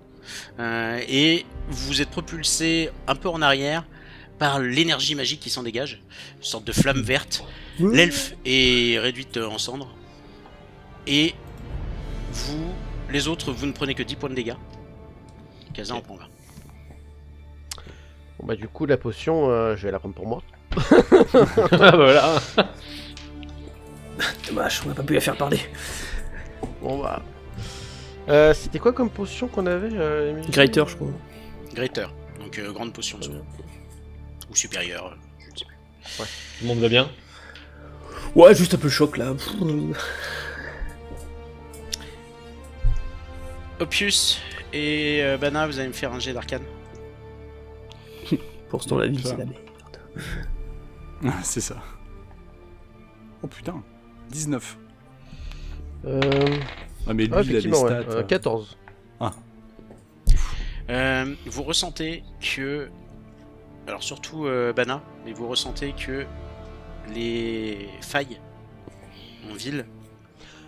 Et vous êtes propulsé un peu en arrière par l'énergie magique qui s'en dégage. Une sorte de flamme verte. L'elfe est réduite en cendres. Et vous, les autres, vous ne prenez que 10 points de dégâts. Kaza en prend 20. Bon bah du coup la potion, je vais la prendre pour moi. Voilà. Dommage, on n'a pas pu la faire parler. Bon bah... C'était quoi comme potion qu'on avait MJ? Greater, je crois. Greater, donc grande potion de soin. Ou supérieure, je ne sais plus. Tout le monde va bien? Ouais, juste un peu le choc là. Oppius et Bana, vous allez me faire un jet d'arcane. Pour ce temps, la ville, c'est la merde. C'est ça. Oh putain, 19. Ah mais lui, il a des Effectivement, stats. ouais. 14. Vous ressentez que... Alors surtout Bana, mais vous ressentez que les failles en ville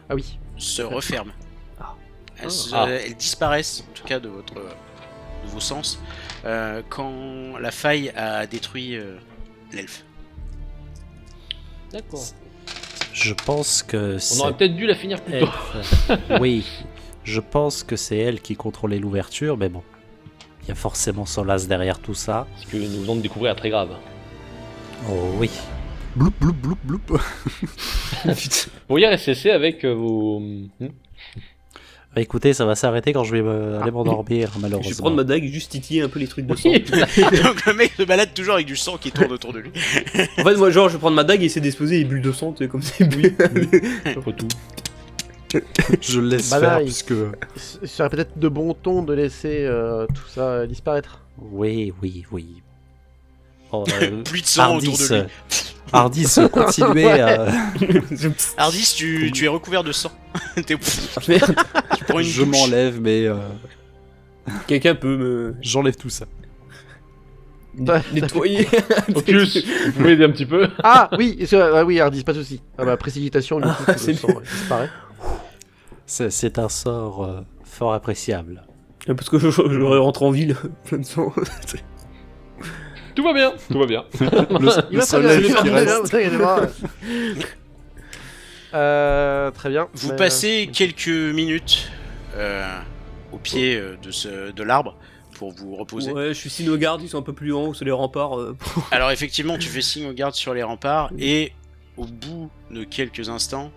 Ah oui. se referment. Ah. Elles disparaissent, en tout cas de vos sens, quand la faille a détruit l'elfe. D'accord. Je pense que On aurait peut-être dû la finir plus tôt. Oui, je pense que c'est elle qui contrôlait l'ouverture, mais bon. Il y a forcément Solas derrière tout ça. Ce que nous venons de découvrir est très grave. Oh oui. Bloup, bloup, bloup, bloup. Vous pourriez RSSC avec vos... Bah, écoutez, ça va s'arrêter quand je vais aller m'endormir, malheureusement. Je vais prendre ma dague et juste titiller un peu les trucs de sang. Oui. Donc le mec se balade toujours avec du sang qui tourne autour de lui. En fait, moi, genre, je vais prendre ma dague et essayer d'exploser les bulles de sang, tu sais, comme c'est bulles. Faut tout. Je le laisse Bah faire, là, puisque... Ce serait peut-être de bon ton de laisser tout ça disparaître. Oui, oui, oui. Oh, Pluie de sang autour de lui. Hardis, continuez à... Ardis, tu es recouvert de sang. T'es... Merde. Tu prends une Je douche. m'enlève, mais Quelqu'un peut me j'enlève tout ça. nettoyer. Oppius, vous pouvez aider un petit peu? Ah oui, oui, Hardis, pas de soucis. Ah bah, précipitation, du coup, tout c'est le sang disparaît. C'est un sort fort appréciable. Parce que je rentre en ville, plein de sang. Tout va bien, tout va bien. Il va très bien, il va très bien, vous inquiétez pas. Très bien. Vous Mais, passez quelques minutes au pied de l'arbre pour vous reposer. Ouais, je suis Sinogarde, ils sont un peu plus en haut sur les remparts. Alors effectivement, tu fais signe aux gardes sur les remparts et au bout de quelques instants,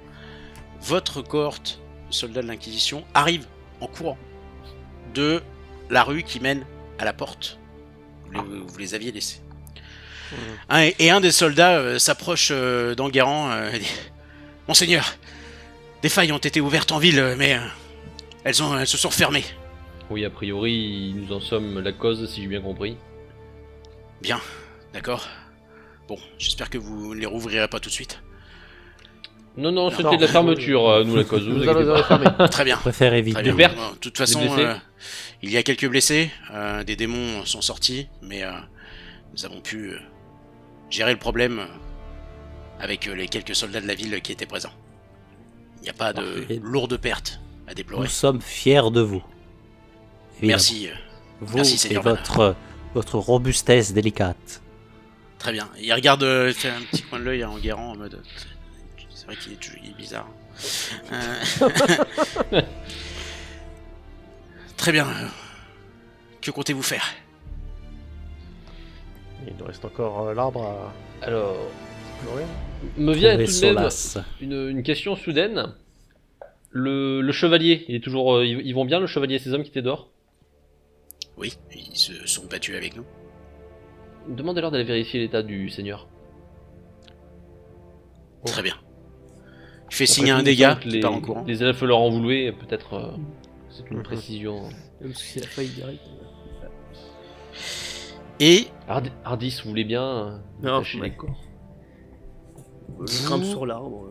votre cohorte de soldats de l'Inquisition arrive en courant de la rue qui mène à la porte. Vous les aviez laissés. Un des soldats s'approche d'Enguerrand et dit « Monseigneur, des failles ont été ouvertes en ville, mais elles se sont fermées. Oui, a priori, nous en sommes la cause, si j'ai bien compris. Bien, d'accord. Bon, j'espère que vous ne les rouvrirez pas tout de suite. Non, non, c'était Non. de la fermeture, nous, la cause. Vous Nous allons inquiétez les pas. fermer. Très bien. Je préfère Très éviter. bien. Des pertes, Bon, de toute façon, des blessés. il y a quelques blessés, des démons sont sortis, mais nous avons pu gérer le problème avec les quelques soldats de la ville qui étaient présents. Il n'y a pas de Parfait. lourdes pertes à déplorer. Nous sommes fiers de vous. Évidemment. Merci, Vous merci, et Seigneur Bana. votre robustesse délicate. très bien. Il regarde, fait un petit coin de l'œil à Enguerrand en mode... C'est vrai qu'il est bizarre. Très bien. Que comptez-vous faire? Il nous reste encore l'arbre à Alors, explorer. me vient Trouver tout de même Solas. une question soudaine. Le chevalier, il est toujours... ils vont bien, le chevalier et ses hommes qui étaient dehors? Oui, ils se sont battus avec nous. Demandez-leur d'aller vérifier l'état du seigneur. Très bien. Je fais Après signe à tout, un il des me gars semble que qui part en courant. les elfes leur en voulaient, peut-être c'est une Mhm. précision. Parce que c'est la faille direct. Et Hardis, vous voulez bien Non, détacher les d'accord. corps? Je grimpe sur l'arbre.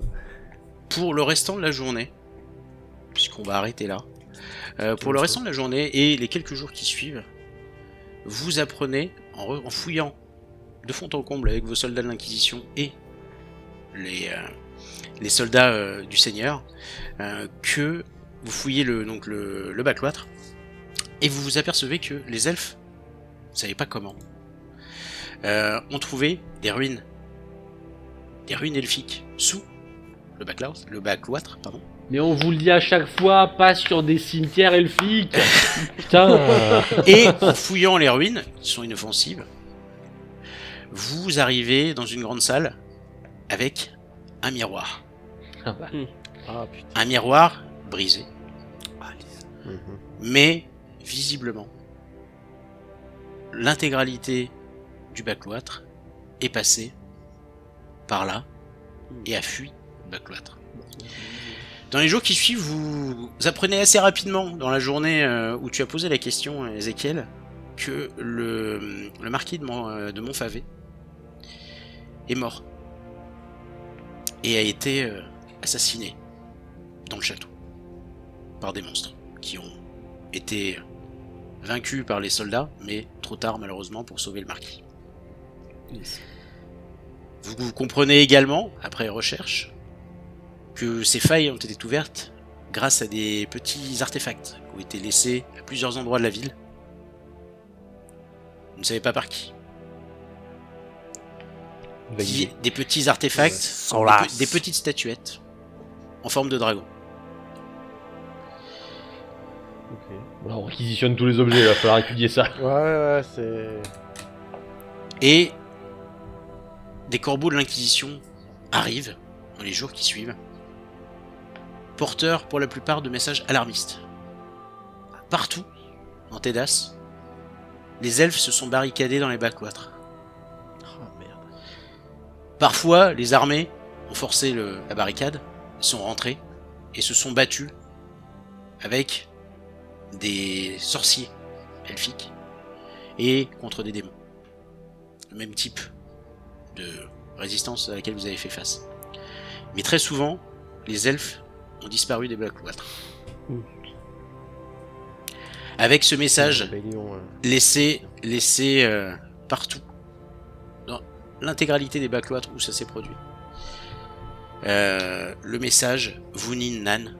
pour le restant de la journée, puisqu'on va arrêter là, pour le restant de la journée et les quelques jours qui suivent, vous apprenez, en fouillant de fond en comble avec vos soldats de l'Inquisition et les soldats du Seigneur, que vous fouillez le bac-cloître, et vous vous apercevez que les elfes, vous savez pas comment, ont trouvé des ruines elfiques sous le bac-cloître, pardon. Mais on vous le dit à chaque fois, pas sur des cimetières elfiques. Putain. Et en fouillant les ruines, qui sont inoffensives, vous arrivez dans une grande salle avec un miroir. Ah bah. Ah putain. Un miroir brisé. Mais, visiblement, l'intégralité du bac-cloître est passée par là et a fui le bac-cloître. Dans les jours qui suivent, vous apprenez assez rapidement, dans la journée où tu as posé la question, Ézéchiel, que le marquis de Montfavet est mort et a été assassiné dans le château par des monstres qui ont été vaincus par les soldats, mais trop tard malheureusement pour sauver le marquis. Vous comprenez également, après recherche, que ces failles ont été ouvertes grâce à des petits artefacts qui ont été laissés à plusieurs endroits de la ville. Vous ne savez pas par qui. Des petits artefacts, des petites statuettes en forme de dragon. Ok. Voilà, on réquisitionne tous les objets, il va falloir étudier ça. Ouais, c'est... Et des corbeaux de l'Inquisition arrivent dans les jours qui suivent, porteurs pour la plupart de messages alarmistes. Partout, dans Tédas, les elfes se sont barricadés dans les bacs-cloîtres. Oh merde. Parfois, les armées ont forcé la barricade, sont rentrées et se sont battus avec des sorciers elfiques et contre des démons. Le même type de résistance à laquelle vous avez fait face. Mais très souvent, les elfes ont disparu des bacs-cloîtres. Avec ce message laissé partout, dans l'intégralité des bacs-cloîtres où ça s'est produit. Le message Vunin Nan,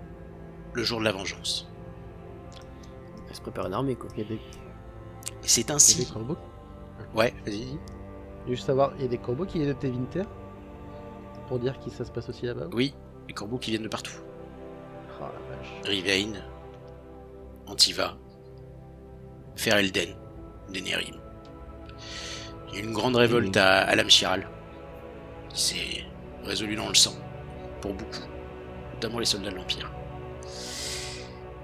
le jour de la vengeance. Elle se prépare une armée, quoi. Il y a des, Et c'est il y a ainsi. des corbeaux. Ouais, vas-y. Juste savoir, il y a des corbeaux qui viennent de Tevinter pour dire que ça se passe aussi là-bas. Oui, les corbeaux qui viennent de partout. Oh la vache. Rivain, Antiva, Ferelden, Denerim. Il y a eu une grande révolte à Lamchiral, qui s'est résolue dans le sang, pour beaucoup, notamment les soldats de l'Empire.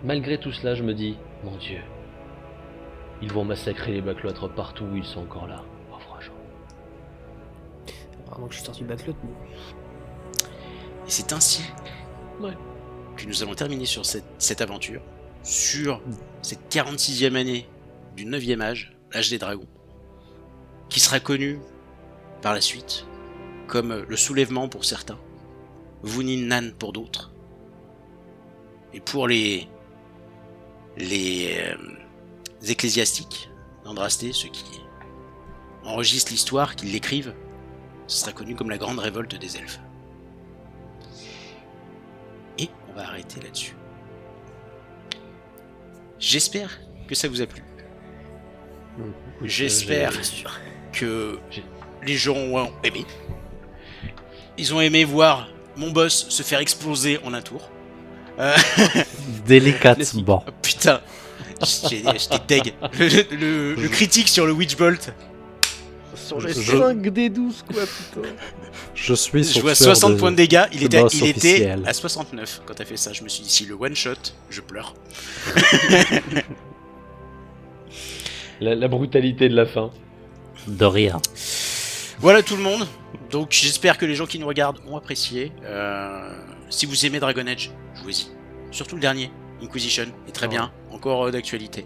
Malgré tout cela, je me dis, mon Dieu, ils vont massacrer les bacs-cloîtres partout où ils sont encore là. Pauvres gens. Apparemment que je suis sorti du backlot, moi. Et c'est ainsi Ouais. que nous allons terminer sur cette aventure, sur cette 46e année du 9e âge, l'âge des dragons, qui sera connu par la suite comme le soulèvement pour certains, Vunin Nan pour d'autres, et pour les ecclésiastiques d'Andrasté, ceux qui enregistrent l'histoire, qui l'écrivent, ce sera connu comme la grande révolte des elfes. Et on va arrêter là-dessus. J'espère que ça vous a plu. J'espère que les gens ont aimé. Ils ont aimé voir mon boss se faire exploser en un tour. Délicatement. Oh, putain, j'étais deg. Le critique sur le Witchbolt, Sur les Je- 5 des 12 quoi putain. Je suis je sur vois cœur 60 points de dégâts, il de était boss officiel. à 69 quand t'as fait ça. Je me suis dit, si le one shot, je pleure. La brutalité de la fin. De rien. Voilà tout le monde. Donc j'espère que les gens qui nous regardent ont apprécié. Si vous aimez Dragon Age, jouez-y. Surtout le dernier, Inquisition, est très bien, encore d'actualité.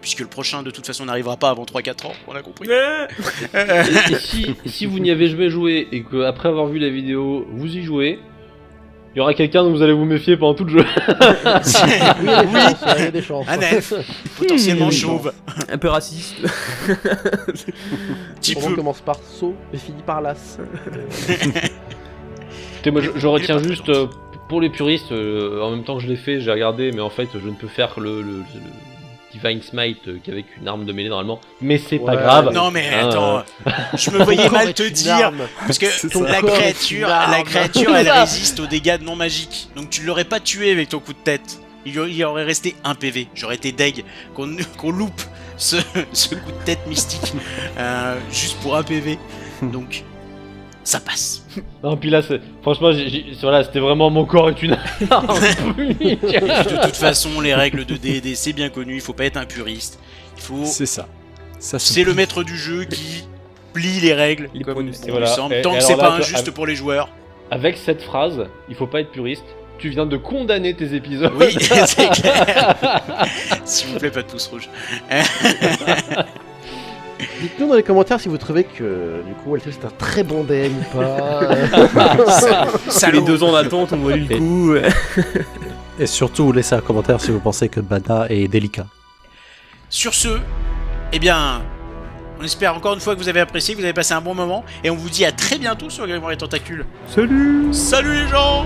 Puisque le prochain de toute façon n'arrivera pas avant 3-4 ans, on a compris. Et si vous n'y avez jamais joué et que après avoir vu la vidéo, vous y jouez, il y aura quelqu'un dont vous allez vous méfier pendant tout le jeu. Oui, il y a des chances. Un elfe, potentiellement chauve. Un peu raciste. Petit Le roman peu. commence par saut et finit par las. Écoutez, moi je retiens Il est pas juste, très pour les puristes, en même temps que je l'ai fait, j'ai regardé, mais en fait je ne peux faire que le Divine Smite qu'avec une arme de mêlée normalement, mais c'est pas Ouais, grave. Non mais Hein, attends, je me voyais mal te Une dire. arme. Parce que C'est ça. la Ton corps créature, est une la arme. créature, elle résiste aux dégâts non magiques. Donc tu l'aurais pas tué avec ton coup de tête. Il y aurait resté un PV. J'aurais été deg qu'on loupe ce coup de tête mystique juste pour un PV. Donc ça passe. Non, puis là, franchement, voilà, c'était vraiment mon corps est une arme punique. De toute façon, les règles de D&D, c'est bien connu, il faut pas être un puriste. Il faut... C'est ça. Ça se C'est le maître du jeu qui plie les règles, Les comme points de- bon et lui voilà. semble, Et tant que alors c'est là, pas toi, injuste pour les joueurs. Avec cette phrase, il faut pas être puriste. Tu viens de condamner tes épisodes. Oui, c'est clair. S'il vous plaît, pas de pouce rouge. Dites-nous dans les commentaires si vous trouvez que du coup Walter c'est un très bon DM ou pas. C'est les 2 ans d'attente, on voit le Et- coup. Et surtout, laissez un commentaire si vous pensez que Bana est délicat. Sur ce, eh bien, on espère encore une fois que vous avez apprécié, que vous avez passé un bon moment, et on vous dit à très bientôt sur Grimoire et Tentacules. Salut. Salut les gens!